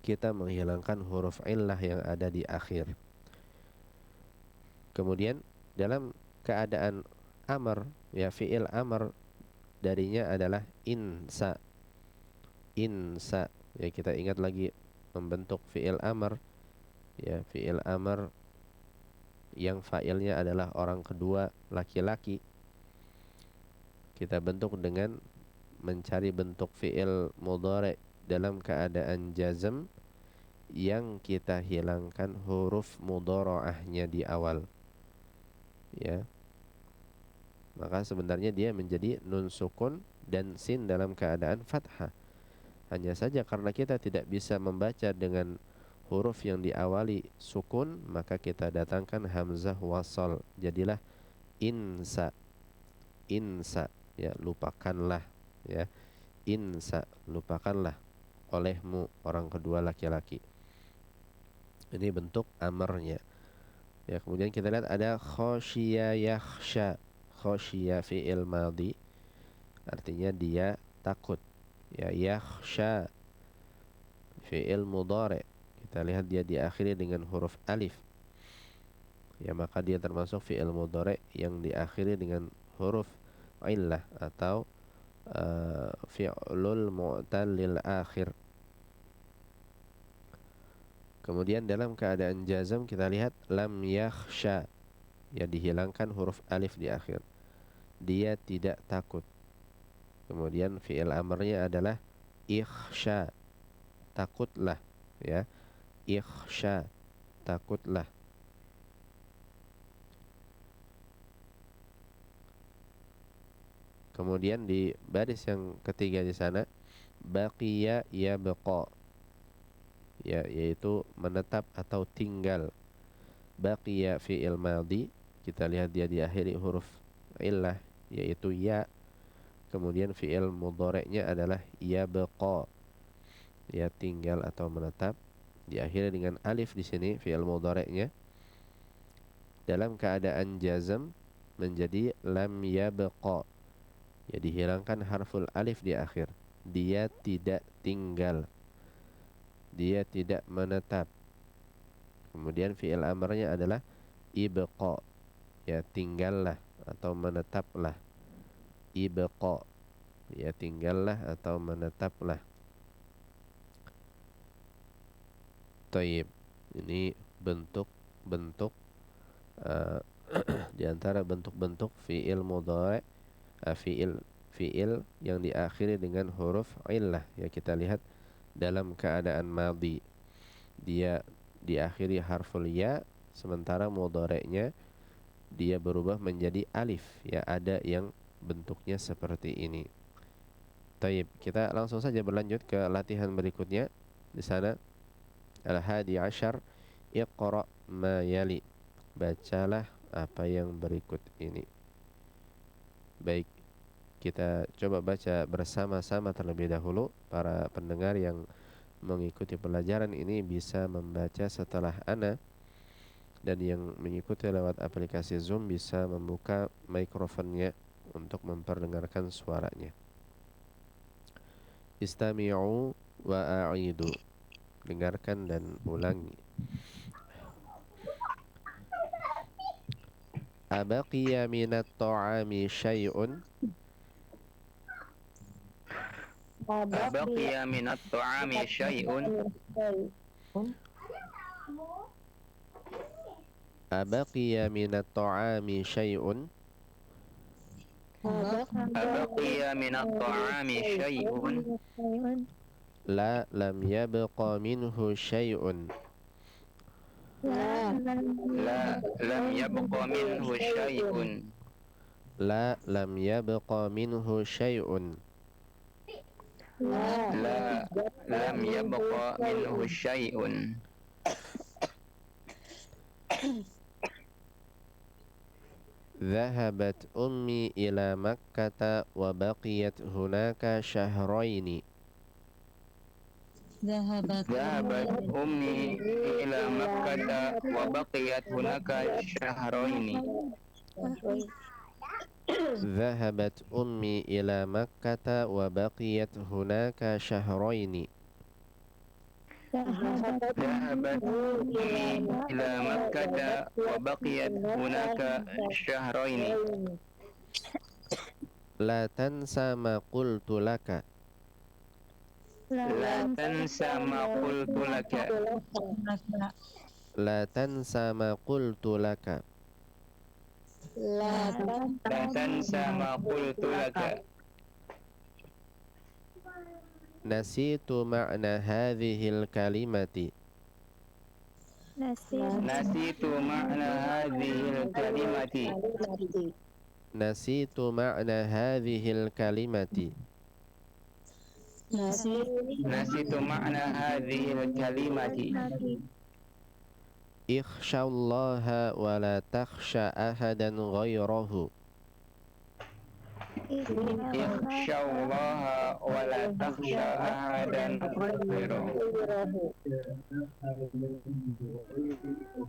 kita menghilangkan huruf illah yang ada di akhir. Kemudian dalam keadaan amr, ya, fi'il amr darinya adalah insa, insa, ya. Kita ingat lagi membentuk fi'il amr, ya, fi'il amr yang fa'ilnya adalah orang kedua laki-laki, kita bentuk dengan mencari bentuk fi'il mudhari dalam keadaan jazm yang kita hilangkan huruf mudhara'ahnya di awal, ya. Maka sebenarnya dia menjadi nun sukun dan sin dalam keadaan fathah. Hanya saja karena kita tidak bisa membaca dengan huruf yang diawali sukun, maka kita datangkan hamzah wasal, jadilah insa, insa, ya, lupakanlah, ya, insa, lupakanlah olehmu orang kedua laki-laki. Ini bentuk amarnya, ya. Kemudian kita lihat ada khoshiya yakhsha. Khoshiya fi'il madhi, artinya dia takut, ya, yakhsha fi'il mudhari, kita lihat dia diakhiri dengan huruf alif, ya, maka dia termasuk fi'il mudhari yang diakhiri dengan huruf illah atau fi'lul mu'tallil akhir. Kemudian dalam keadaan jazm kita lihat lam yakhsha, ya, dihilangkan huruf alif di akhir, dia tidak takut. Kemudian fi'il amrnya adalah ikhsha, takutlah, ya, ikhsha, takutlah. Kemudian di baris yang ketiga di sana baqiya yabqa, ya, yaitu menetap atau tinggal. Baqiya fi'il madhi, kita lihat dia diakhiri huruf illah yaitu ya. Kemudian fi'il mudhari'nya adalah yabqa, ya, tinggal atau menetap, diakhiri dengan alif di sini fi'il mudhari'nya. Dalam keadaan jazm menjadi lam yabqa, ya, dihilangkan harful alif di akhir, dia tidak tinggal, dia tidak menetap. Kemudian fi'il amrnya adalah ibqa, ya, tinggallah atau menetaplah. Ibqa, ya tinggallah atau menetaplah. Taib, ini bentuk-bentuk di antara bentuk-bentuk fiil mudhari', fiil yang diakhiri dengan huruf illah. Ya, kita lihat dalam keadaan madhi dia diakhiri harful ya, sementara mudhari'nya dia berubah menjadi alif. Ya, ada yang bentuknya seperti ini. Taib, kita langsung saja berlanjut ke latihan berikutnya. Di sana al-hadi asyar, iqra ma yali, bacalah apa yang berikut ini. Baik, kita coba baca bersama-sama terlebih dahulu. Para pendengar yang mengikuti pelajaran ini bisa membaca setelah ana, dan yang mengikuti lewat aplikasi Zoom bisa membuka mikrofonnya untuk memperdengarkan suaranya. Istami'u wa a'idu, dengarkan dan ulangi. Abaqiya minat ta'ami syai'un. Abaqiya minat ta'ami syai'un. Abaqiya minat ta'ami syai'un. Abaqiya minat ta'ami syai'un. La lam yabqa minhu syai'un. La lam yabqa minhu syai'un. La lam yabqa minhu syai'un. La lam yabqa minhu syai'un. Dhahabat ummi ila Makkah wa baqiyat hunaka syahraini. Dhahabat ummi ila Makkah wa baqiyat hunaka syahraini. Dhahabat ummi ila Makkah wa baqiyat hunaka syahraini. ذهبت أمي إلى مكة وبقيت هناك شهرين. لا تنسى ما قلت لك. لا تنسى ما قلت لك. لا تنسى ما قلت لك. لا تنسى ما قلت لك. نسيت معنى هذه الكلمة. نسيت معنى هذه الكلمة. نسيت معنى هذه الكلمة. نسيت معنى هذه الكلمة. اخشى الله ولا تخشى أحدا غيره. اخشى الله ولا تخشى أحدا غيره.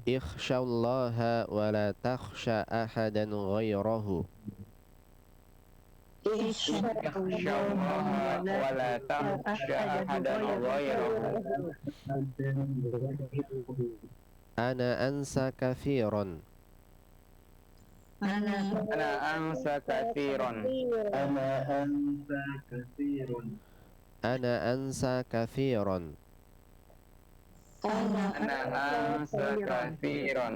اخشى الله ولا تخشى أحدا غيره. اخشى الله ولا تخشى أحدا غيره. أنا أنسى كثيرا. أنا أنسى كثيرا. أنا أنسى كثيرا. أنا أنسى كثيرا. أنا أنسى كثيرا.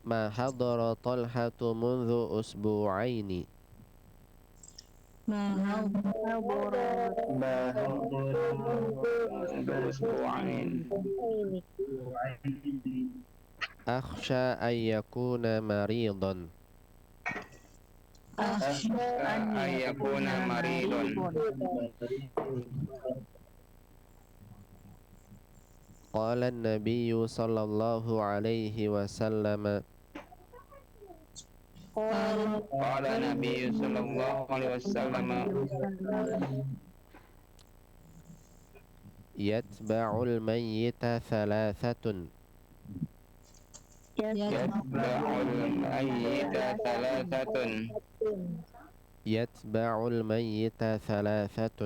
ما حضر طلحة منذ أسبوعين. ما ما حضر منذ أسبوعين. أخشى أن يكون مريضا. أخشى أن يكون مريضا. قال النبي صلى الله عليه وسلم. قال النبي صلى الله عليه وسلم. يتبع الميت ثلاثة. يتبع الميت ثلاثة. يتبع الميت ثلاثة.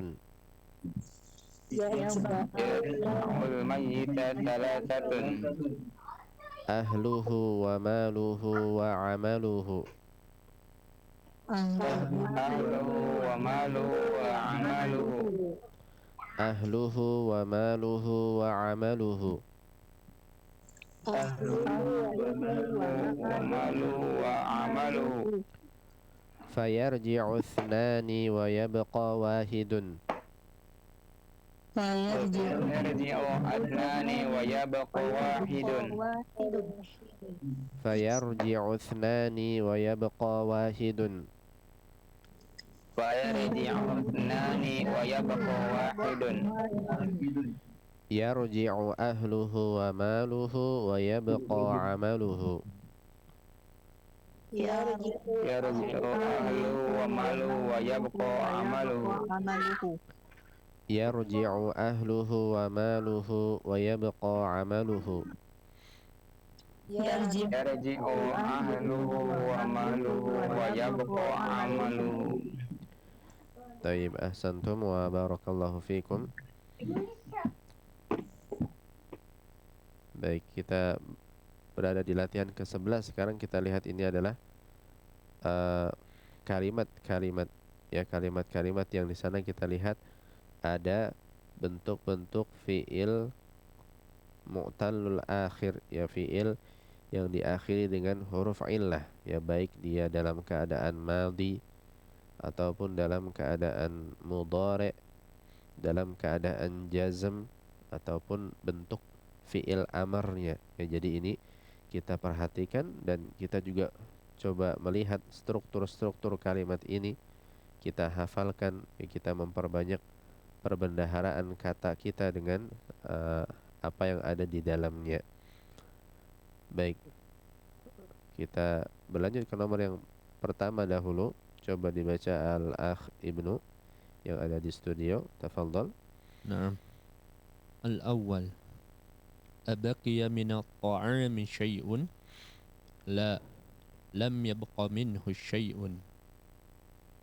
يتبع الميت ثلاثة. ahluhu wa maluhu wa amaluhu. ahluhu wa maluhu wa amaluhu. Ahluhu wa maluhu wa amaluhu. wa maluhu wa amaluhu. Fayarji'u ithnani wa yabqa wahidun. Yarji'u adnani wa yabqa wahidun. Fayarji'u ithnani wa yabqa wahidun. Fayarji'u adnani wa yabqa wahidun. Yarji'u ahluhu wa maluhu wa yabqa amaluhu. Yarji'u ahluhu wa maluhu wa yabqa amaluhu. Yarji'u ahluhu wa maluhu wa yabqa amaluhu. Yarji'u ahluhu wa maluhu wa yabqa amaluhu. Taib, ahsantum wa barakallahu fikum. Baik, kita berada di latihan ke-11. Sekarang kita lihat ini adalah kalimat-kalimat ya, kalimat-kalimat yang di sana kita lihat ada bentuk-bentuk fiil mu'tallul akhir, ya fiil yang diakhiri dengan huruf illah, ya baik dia dalam keadaan madhi ataupun dalam keadaan mudhari', dalam keadaan jazm ataupun bentuk fiil amarnya. Ya, jadi ini kita perhatikan dan kita juga coba melihat struktur-struktur kalimat ini, kita hafalkan, ya, kita memperbanyak perbendaharaan kata kita dengan apa yang ada di dalamnya. Baik, kita berlanjut ke nomor yang pertama dahulu. Coba dibaca Al-Akh Ibnu yang ada di studio. Tafadhal. Naam. Al-awwal, abaqiya min at-ta'ami syai'un? La, lam yabqa minhu syai'un.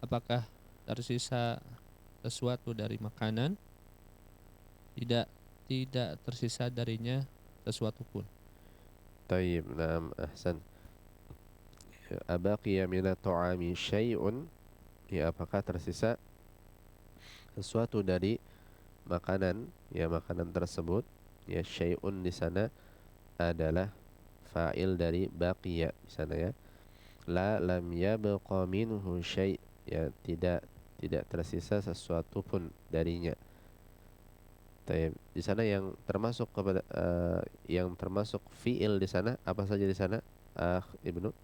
Apakah tersisa sesuatu dari makanan? Tidak tersisa darinya sesuatu pun. Tayyib, naam, ahsan. Abaqiya min at-ta'ami syai'un, ya apakah tersisa sesuatu dari makanan, ya makanan tersebut. Ya, syai'un di sana adalah fa'il dari baqiya di sana, ya. La lam yabqa minhu syai', ya tidak tersisa sesuatu pun darinya. Taib. Di sana yang termasuk kepada yang termasuk fi'il di sana apa saja di sana? Ibnu.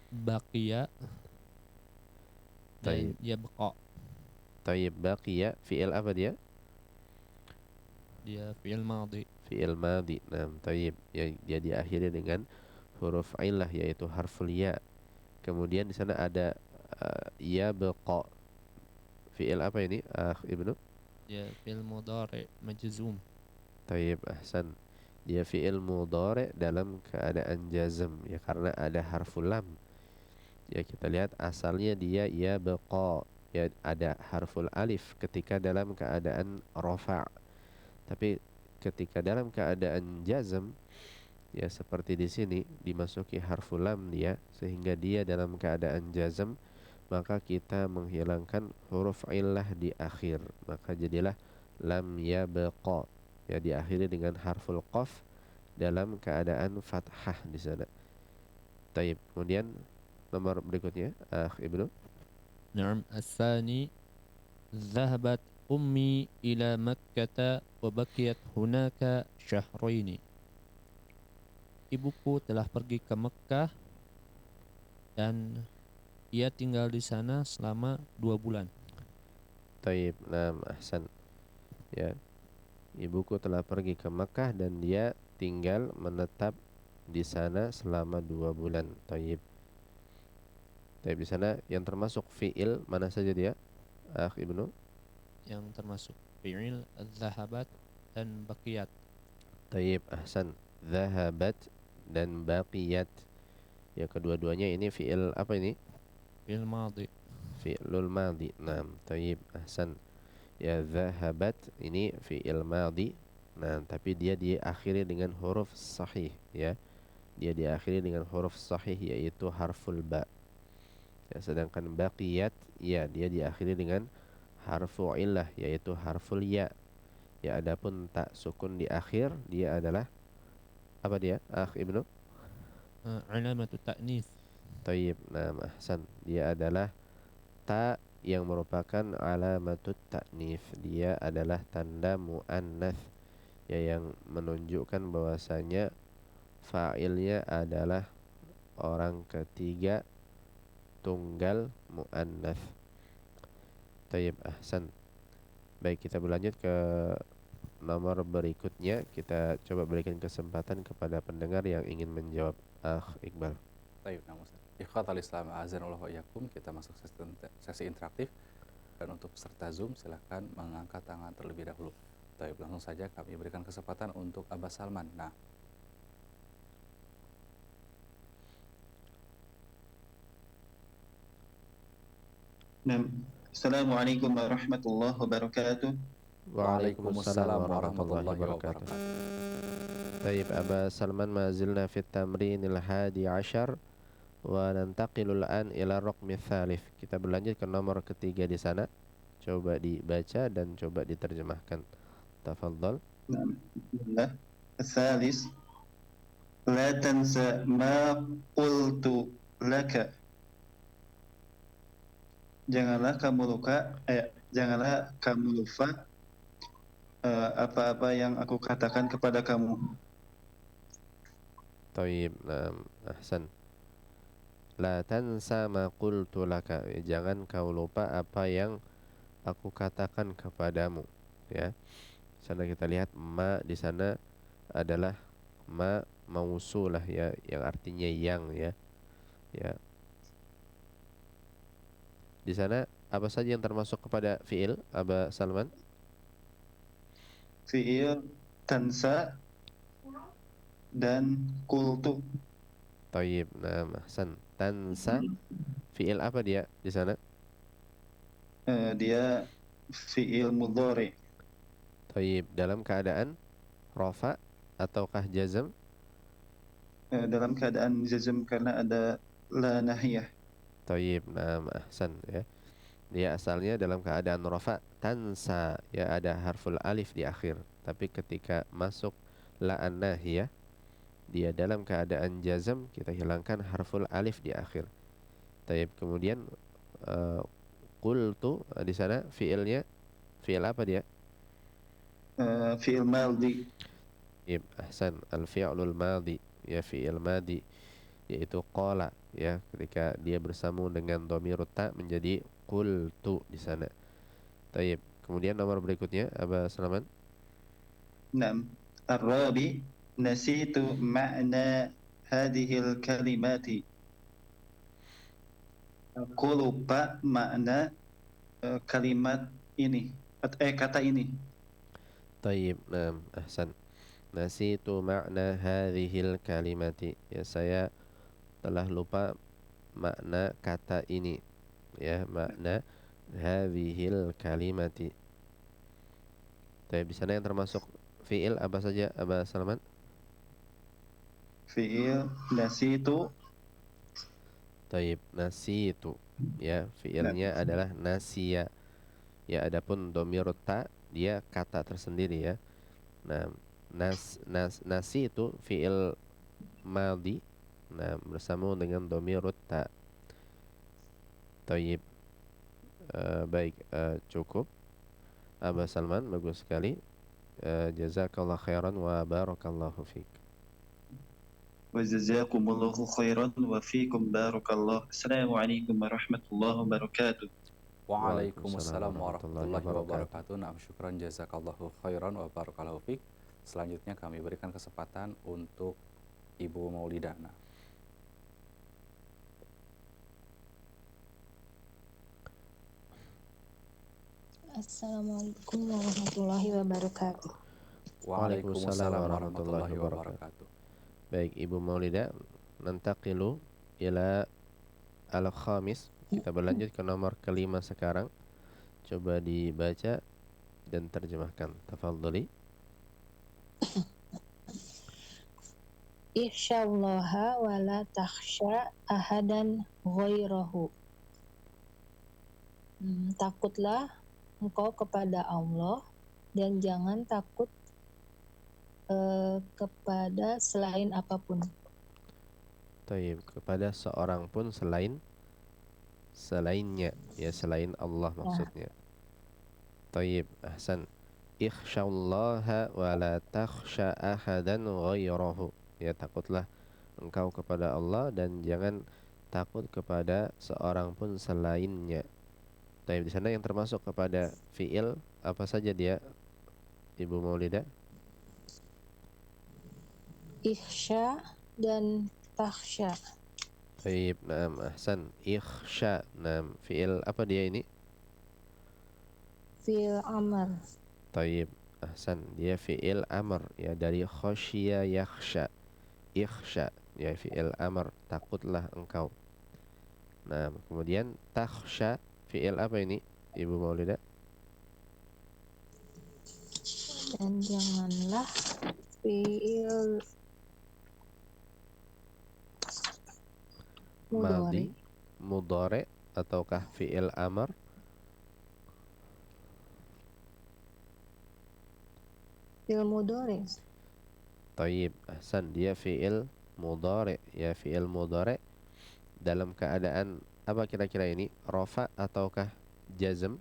Baqiya dan Taib. yabqa. Taib, baqiya fi'il apa dia? Dia fi'il madhi. Fi'il madhi. Nah, taib. Ya, dia diakhiri dengan huruf illah yaitu harful ya. Kemudian di sana ada yabqa. Fi'il apa ini? Ibnu? Dia fi'il mudhari majzum. Taib, ahsan. Dia fi'il mudhari dalam keadaan jazm, ya karena ada harful lam. Ya, kita lihat asalnya dia yabqa, ya ada harful alif ketika dalam keadaan rafa'. Tapi ketika dalam keadaan jazm, ya seperti di sini dimasuki harful lam dia, sehingga dia dalam keadaan jazm, maka kita menghilangkan huruf illah di akhir, maka jadilah lam yabqa, ya diakhiri dengan harful qaf dalam keadaan fathah di sana. Taib. Kemudian nomor berikutnya, Ibnu. Naam, as-sani, dhahabat ummi ila Makkah wa baqiyat hunaka syahraini. Ibuku telah pergi ke Mekah dan ia tinggal di sana selama 2 bulan. Taib, naam, ahsan. Ya, ibuku telah pergi ke Mekah dan dia tinggal menetap di sana selama 2 bulan. Taib. Taib, di sana yang termasuk fiil mana saja dia? Ibnu. Yang termasuk fi'il dhahabat dan baqiyat. Taib, ahsan. Dhahabat dan baqiyat. Ya, kedua-duanya ini fiil apa ini? Fi'il madhi. Fi'lul madhi. Naam, taib, ahsan. Ya, dhahabat ini fi'il madhi Nah, tapi dia diakhiri dengan huruf sahih ya. Dia diakhiri dengan huruf sahih yaitu harful ba. Ya, sedangkan baqiyat ya dia diakhiri dengan harfu illah yaitu harful ya. Ya, adapun tak sukun di akhir dia adalah apa dia? Ibnu? Alamatut ta'nits. Tayyib. Nah, ahsan. Dia adalah ta yang merupakan alamatut ta'nif. Dia adalah tanda muannats ya yang menunjukkan bahwasanya fa'ilnya adalah orang ketiga tunggal muannats. Tayyib, ahsan. Baik, kita berlanjut ke nomor berikutnya. Kita coba berikan kesempatan kepada pendengar yang ingin menjawab. Iqbal. Baik, nah Ustaz. Ikhwatal Islam azanullah wa iyyakum, kita masuk sesi interaktif. Dan untuk peserta Zoom silahkan mengangkat tangan terlebih dahulu. Baik, langsung saja kami berikan kesempatan untuk Abah Salman. Nah, Assalamualaikum warahmatullahi wabarakatuh. Waalaikumsalam warahmatullahi wabarakatuh. Tayyib, Aba Salman, ma zilna fit tamrinil hadi ashar wa nantaqilul an ila raqmi thalith. Kita berlanjut ke nomor ketiga di sana. Coba dibaca dan coba diterjemahkan. Tafadhal. Bismillah. Al-thalith, la tansa ma qultu laka. Janganlah kamu lupa apa-apa yang aku katakan kepada kamu. Tayyib, ahsan. La tansa ma qultu laka. Jangan kau lupa apa yang aku katakan kepadamu, ya. Sana kita lihat ma di sana adalah ma mausulah ya, yang artinya yang ya. Ya. Di sana apa saja yang termasuk kepada fiil, Aba Salman? Fi'il tansa dan kultu. Tayyib, nah, ahsan. Tansa fiil apa dia di sana? Dia fi'il mudhari. Tayyib, dalam keadaan rafa ataukah jazm? Dalam keadaan jazm karena ada la nahiyah. Tayyib, nah, ahsan ya. Dia asalnya dalam keadaan rafa tansa ya, ada harful alif di akhir. Tapi ketika masuk la an-nahiyah dia dalam keadaan jazm, kita hilangkan harful alif di akhir. Tayyib, kemudian qultu di sana fiilnya fiil apa dia? Fi'il madhi. Tayyib, ahsan. Al-fi'lul madhi ya, fiil madhi yaitu qala ya, ketika dia bersambung dengan dhamirut ta menjadi qultu di sana. Tayyib, kemudian nomor berikutnya Aba Salaman. Naam. Ar-rabi, nasitu ma'na hadhil kalimati. Aku lupa makna kalimat ini, kata ini. Tayyib, ahsan. Nasitu ma'na hadhil kalimati. Ya, saya telah lupa makna kata ini. Ya, makna hadhil kalimati. Tayyib, di sana yang termasuk fiil apa saja Aba Salman? Fi'il nasitu. Tayyib, nasitu ya, fiilnya adalah nasiya. Ya, adapun dhamirut ta dia kata tersendiri ya. Nah, nasi itu fiil madhi, nah, bersambung dengan dhamirut ta. Tayyib, baik, cukup Aba Salman, bagus sekali. Jazakallah khairan wa barakallahu fiik. Wa jazakumullahu khairan wa fiikum barakallah. Assalamualaikum warahmatullahi wabarakatuh. Waalaikumsalam warahmatullahi wabarakatuh. Nah, syukran jazakallahu khairan wa barakallahu fiik. Selanjutnya kami berikan kesempatan untuk Ibu Maulidah. Nah, Assalamualaikum warahmatullahi wabarakatuh. Waalaikumsalam warahmatullahi wabarakatuh. Baik, Ibu Maulidah, nantaqilu ila al-khamis. Kita berlanjut ke nomor kelima sekarang. Coba dibaca dan terjemahkan. Tafadhali. Ihsyallaha wa la takhsha ahadan ghairahu. Takutlah engkau kepada Allah dan jangan takut kepada selain apapun. Taib, kepada seorang pun selainnya, ya selain Allah maksudnya. Taib, ahsan. Ikhsyallaha wa la takhsha ahadan ghairahu. Ya, takutlah engkau kepada Allah dan jangan takut kepada seorang pun selainnya. Taib, di sana yang termasuk kepada fiil apa saja dia, Ibu Maulida? Ikhsya dan takhsya. Taib, naam, ahsan. Ikhsya, naam, fiil apa dia ini? Fi'il amr. Taib, ahsan, dia fiil amr, ya dari khosya yakhsha. Ikhsya, ya fiil amr, takutlah engkau. Nah, kemudian takhsha, fiil apa ini, Ibu Maulida? Dan janganlah fi'il Madi, mudhari ataukah fiil amr? fi'il mudhari. Taib, ahsan, dia fiil mudhari, ya fiil mudhari dalam keadaan apa kira-kira ini? Rafa ataukah jazm?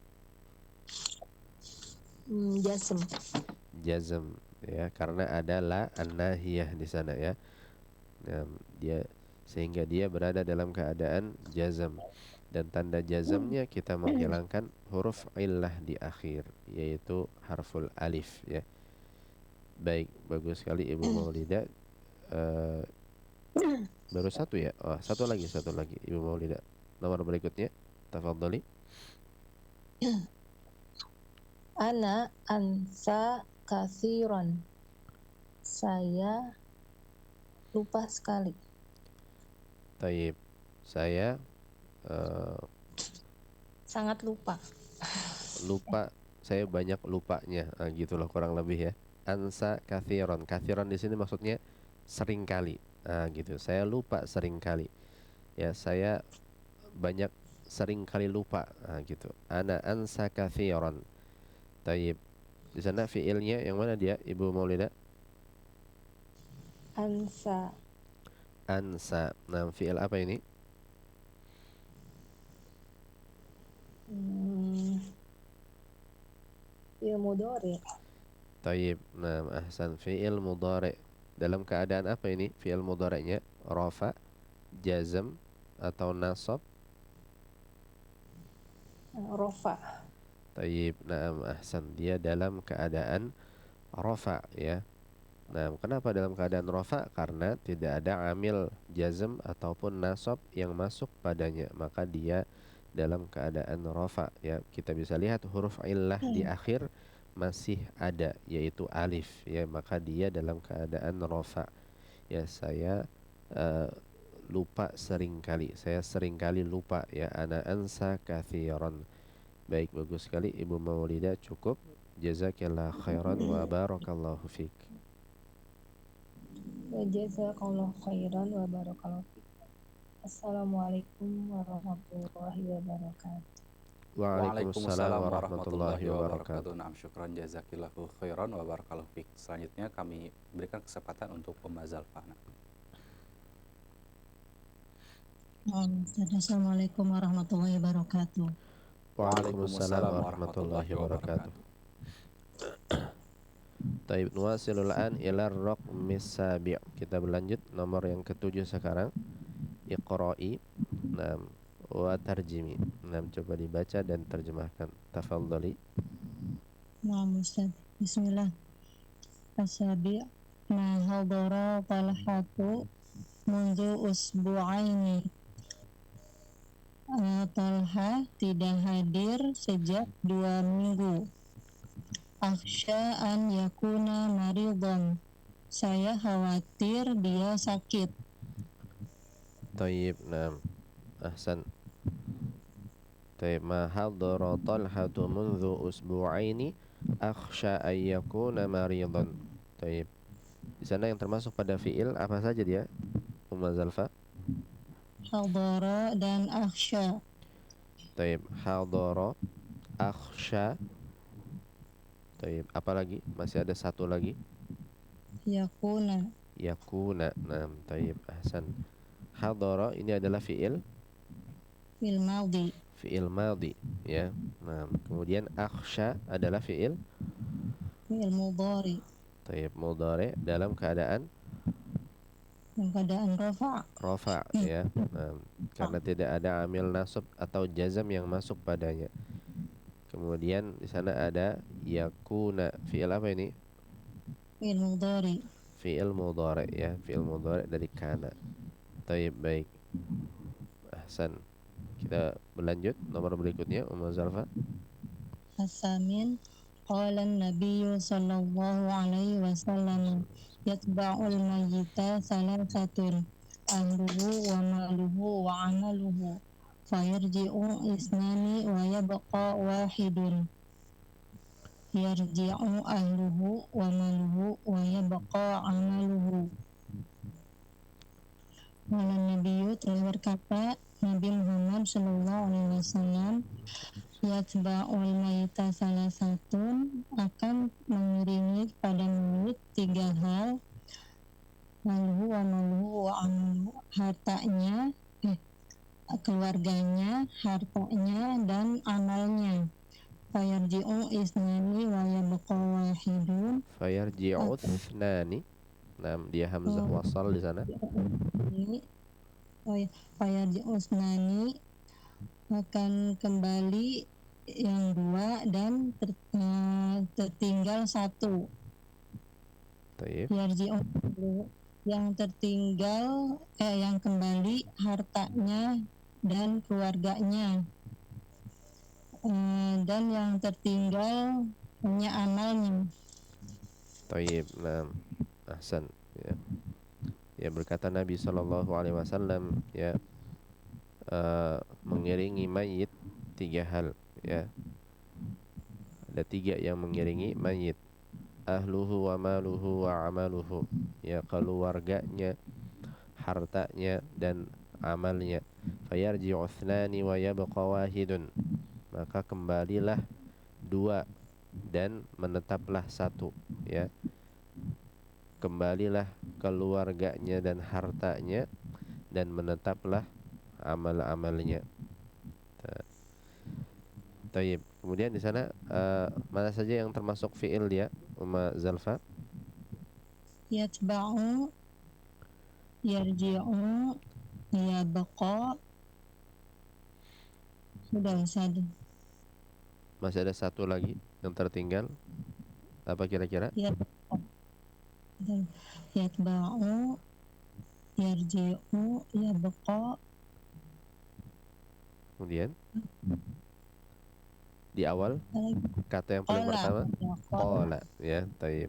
Jazm. Jazm, ya, karena ada la an-nahiyah di sana, ya. Dia sehingga dia berada dalam keadaan jazm, dan tanda jazmnya kita menghilangkan huruf illah di akhir, yaitu harful alif, ya. Baik, bagus sekali Ibu Maulida. Baru satu ya? Oh, satu lagi Ibu Maulida. Nomor berikutnya, tafadhali. Ana ansa kathiran. Saya lupa sekali. Taib, saya Sangat lupa. lupa, saya banyak lupanya, gitulah kurang lebih, ya. Ansa kathiran, kathiran di sini maksudnya sering kali, gitu. Saya lupa sering kali, ya, saya banyak sering kali lupa, gitu. Ana ansa kathiran. Taib, di sana fiilnya yang mana dia, Ibu Maulida? Ansa. Ansa. Nah, fiil apa ini? Fi'il mudhari. Taib, nah, ahsan, fiil mudhari. Dalam keadaan apa ini fiil mudhari'nya? Rafa, jazm, atau nasab? Rafa. Taib, nah, ahsan, dia dalam keadaan rafa, ya. Nah, kenapa dalam keadaan rafa? Karena tidak ada amil jazm ataupun nasab yang masuk padanya, maka dia dalam keadaan rafa, ya. Kita bisa lihat huruf illah di akhir masih ada, yaitu alif, ya, maka dia dalam keadaan rafa. Ya, saya lupa seringkali, saya seringkali lupa, ya. Ana ansa kathiran. Baik, bagus sekali Ibu Maulida, cukup. Jazakallah khairan wa barakallahu fiik. Jazakallahu khairan wa barakallahu fiik. Assalamualaikum warahmatullahi wabarakatuh. Waalaikumsalam warahmatullahi wabarakatuh. Naam, syukran jazakillahu khairan wa barakallahu fiik. Selanjutnya kami berikan kesempatan untuk Ummazal Fahna. Assalamualaikum warahmatullahi wabarakatuh. Waalaikumsalam warahmatullahi wabarakatuh. Taib, nuwasilul an ila raqmis sabi'. Kita berlanjut nomor yang ketujuh sekarang. Iqra'i, nam, wa tarjimi. Nam, coba dibaca dan terjemahkan. Tafadhali. Naam Ustaz. Bismillah. Asabi' ma hadara talhatu mundu usbu'aini. Talha tidak hadir sejak 2 minggu. Akhsha an yakuna maridhan. Saya khawatir dia sakit. Taib, nam, ahsan. Taib, ma hadara talhatu mundu usbu'aini akhsha an yakuna maridhan. Taib, di Di sana yang termasuk pada fiil apa saja dia? Umma Zalfa. hadara dan akhsha. Taib, hadara, akhsha. Taib, apa lagi? Masih ada satu lagi. Yakuna. Yakuna. Nah, taib, ahsan. Hadara ini adalah fiil Fil madhi. fiil madhi, ya. Nah, kemudian akhsha adalah fiil Fil mudhari. taib, mudhari dalam keadaan Yang keadaan rafa. rafa, ya. Nah, karena tidak ada amil nasab atau jazam yang masuk padanya. Kemudian di sana ada yakuna, fiil apa ini? Fil mudhari. Fiil mudhari, ya, fiil mudhari dari kana. Taib, baik. Ahsan. Kita berlanjut nomor berikutnya, Umma Zalfa. As-samin qala an-nabiyyu sallallahu alaihi wasallam yatba'ul mayyita salasatun ahluhu wa maluhu wa amaluhu fayarji'u isnani wa yabqa wahidun yarji'u ahluhu wa maluhu wa yabqa amaluhu. Wala nabiyyu telah berkata Nabi Muhammad sallallahu alaihi wasallam, yatba'ul mayita salah satu akan mengiringi pada mayit 3 hal, maluhu wa maluhu wa amaluhu, hartanya, keluarganya, hartanya dan amalnya. Fayarji'u isnani wa yabqa wahidun. Fayarji'u thnani. Nah, dia hamzah wasal di sana. Fayarji'u isnani akan kembali yang 2 dan tertinggal 1. Taib. Yarji'u yang tertinggal yang kembali hartanya dan keluarganya, dan yang tertinggal hanya amalnya. Taib. Nah, ahsan, ya. Ya, berkata Nabi sallallahu alaihi wasallam, ya, mengiringi mayit 3 hal, ya. Ada 3 yang mengiringi mayit. Ahluhu wa maluhu wa amaluhu, ya, keluarganya, hartanya dan amalnya. Fayarji'u thnani wa yabqa wahidun, maka kembalilah 2 dan menetaplah 1, ya. Kembalilah keluarganya dan hartanya dan menetaplah amal-amalnya. Taib. Kemudian di sana mana saja yang termasuk fiil dia, Umma Zalfa? Yatba'u, yarji'u, yabqa. Sudah Ustaz. Masih ada satu lagi yang tertinggal. Apa kira-kira? Yatba'u, yarji'u, yabqa. Kemudian di awal kata yang paling pertama qala, ya. Taib.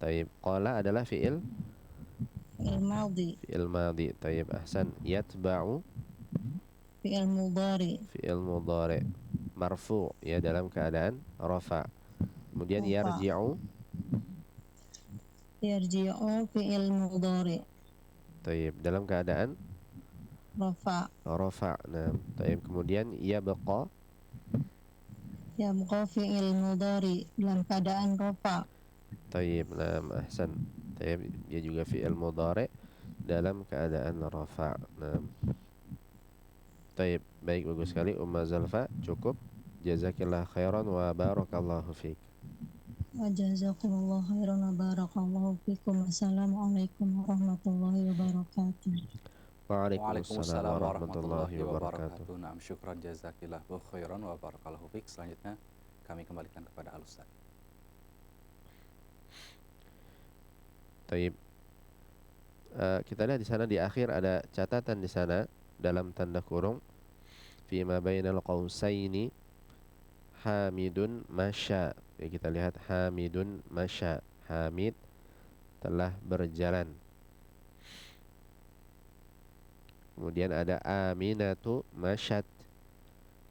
Taib. Qala adalah fiil madhi. fiil madhi. Taib, ahsan. Yatba'u Fi'il mudhari. fiil mudhari marfu', ya, dalam keadaan rafa. Kemudian Rafa. Yarji'u fi'il mudhari. Taib, dalam keadaan Rafa. rafa. Nah, taib. Kemudian yabqa Yabqa fi'il mudhari dalam keadaan rafa. taib. Nah, ahsan. Taib, dia juga fi'il mudhari dalam keadaan rafa. Nah, taib, baik, bagus sekali Umma Zalfa. Cukup. Jazakillah khairan wa barakallahu fiik. Wa jazakumullahu khairan wa barakallahu fikum. Assalamualaikum warahmatullahi wabarakatuh. Waalaikumsalam warahmatullahi wabarakatuh. Naam, syukran jazakillah khairan wa barakallahu fiik. Selanjutnya kami kembalikan kepada Al-Ustaz. Taib. Kita lihat di sana di akhir ada catatan di sana dalam tanda kurung, fi ma bainal qausaini hamidun masya. Ya, kita lihat hamidun masya. Hamid telah berjalan. Kemudian ada aminatu masyat.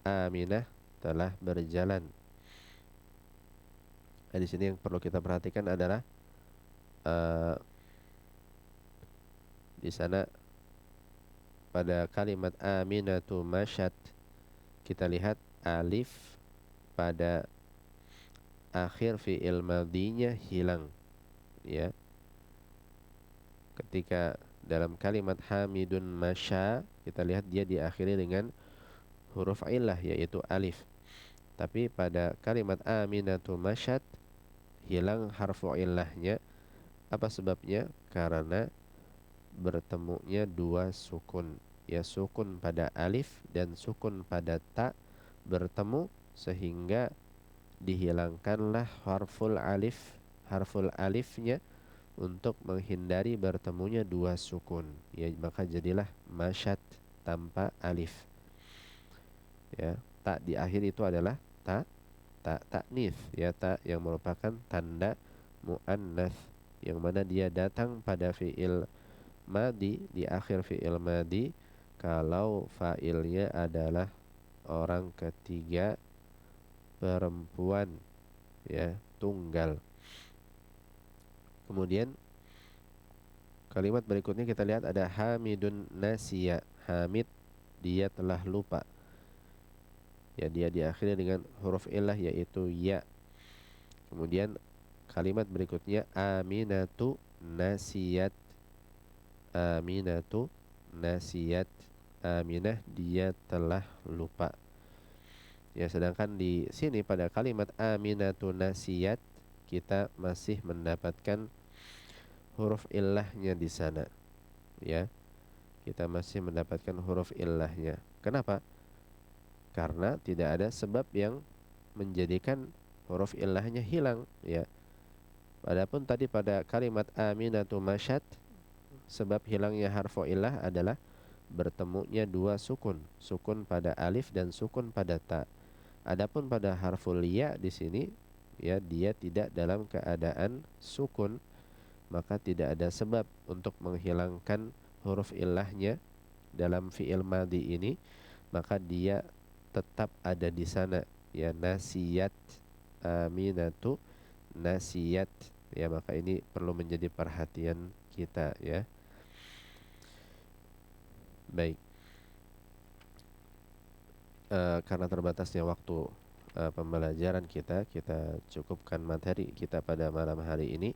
Aminah telah berjalan. Di sini yang perlu kita perhatikan adalah eh, di sana pada kalimat aminatu masyat kita lihat alif pada akhir fi'il madhinya hilang, ya. Ketika dalam kalimat hamidun masya kita lihat dia diakhiri dengan huruf illah yaitu alif. Tapi pada kalimat aminatu masyat hilang harfu illahnya. Apa sebabnya? Karena bertemunya dua sukun, ya, sukun pada alif dan sukun pada ta bertemu sehingga dihilangkanlah harful alifnya untuk menghindari bertemunya dua sukun, ya, maka jadilah masyat tanpa alif, ya. Ta di akhir itu adalah ta ta'nits, ya, ta yang merupakan tanda muannats yang mana dia datang pada fi'il madi di akhir fi'il madi kalau fa'ilnya adalah orang ketiga perempuan, ya, tunggal. Kemudian kalimat berikutnya kita lihat ada hamidun nasiya. Hamid dia telah lupa, ya, dia diakhiri dengan huruf illah yaitu ya. Kemudian kalimat berikutnya aminatu nasiyat. Aminatu nasiyat. Aminah dia telah lupa. Ya, sedangkan di sini pada kalimat aminatu nasiyat kita masih mendapatkan huruf illahnya di sana, ya. Kita masih mendapatkan huruf illahnya. Kenapa? Karena tidak ada sebab yang menjadikan huruf illahnya hilang, ya. Adapun tadi pada kalimat aminatu masyat sebab hilangnya harfu illah adalah bertemunya dua sukun, sukun pada alif dan sukun pada ta. Adapun pada harful ya di sini, ya, dia tidak dalam keadaan sukun, maka tidak ada sebab untuk menghilangkan huruf illahnya dalam fi'il madhi ini, maka dia tetap ada di sana, ya, nasiyat, aminatu nasiyat, ya, maka ini perlu menjadi perhatian kita, ya. Baik. Karena terbatasnya waktu pembelajaran kita cukupkan materi kita pada malam hari ini,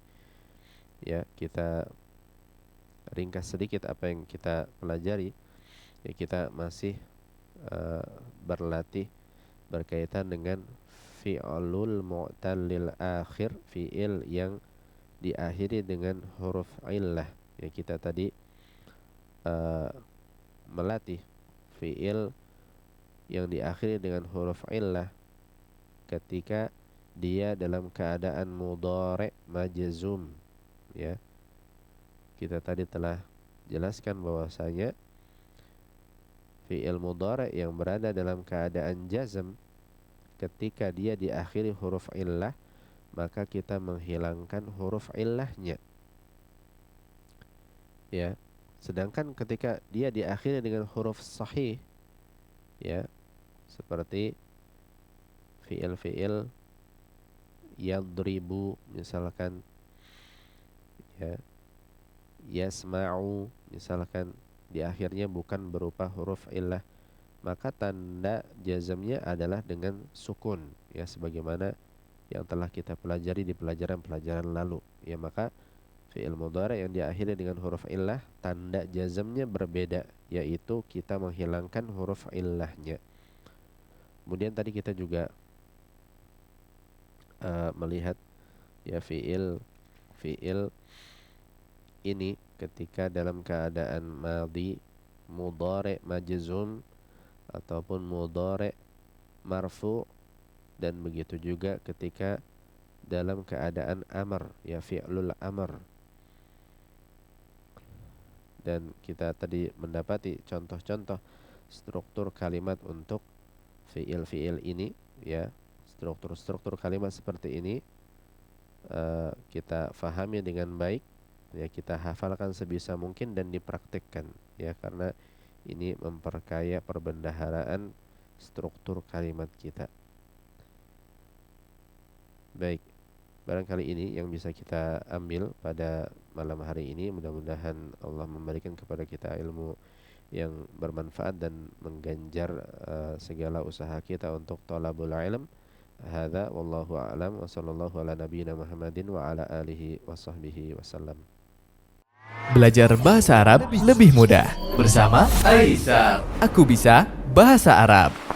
ya. Kita ringkas sedikit apa yang kita pelajari, ya. Kita masih berlatih berkaitan dengan fi'lul mu'tallil akhir, fi'il yang diakhiri dengan huruf illah, ya. Kita tadi melatih fi'il yang diakhiri dengan huruf illah ketika dia dalam keadaan mudhari' majzum, ya. Kita tadi telah jelaskan bahwasanya fi'il mudhari' yang berada dalam keadaan jazm ketika dia diakhiri huruf illah maka kita menghilangkan huruf illahnya, ya. Sedangkan ketika dia diakhiri dengan huruf sahih, ya, seperti fi'il yadribu misalkan, ya, yasma'u misalkan, di akhirnya bukan berupa huruf illah, maka tanda jazmnya adalah dengan sukun, ya, sebagaimana yang telah kita pelajari di pelajaran-pelajaran lalu, ya. Maka fi'il mudhari' yang diakhiri dengan huruf illah tanda jazmnya berbeda, yaitu kita menghilangkan huruf illahnya. Kemudian tadi kita juga melihat, ya, fi'il ini ketika dalam keadaan madhi mudhari' majzum ataupun mudhari' marfu', dan begitu juga ketika dalam keadaan amr, ya, fi'lul amr. Dan kita tadi mendapati contoh-contoh struktur kalimat untuk fi'il ini, ya. Struktur kalimat seperti ini kita fahami dengan baik, ya, kita hafalkan sebisa mungkin dan dipraktikkan, ya, karena ini memperkaya perbendaharaan struktur kalimat kita. Baik. barangkali ini yang bisa kita ambil pada malam hari ini. Mudah-mudahan Allah memberikan kepada kita ilmu yang bermanfaat dan mengganjar segala usaha kita untuk thalabul ilm. Hadza wallahu a'lam wa sallallahu ala nabiyyina Muhammadin wa ala alihi wa sahbihi wasallam. Belajar bahasa Arab lebih mudah bersama Aisar. Aku Bisa Bahasa Arab.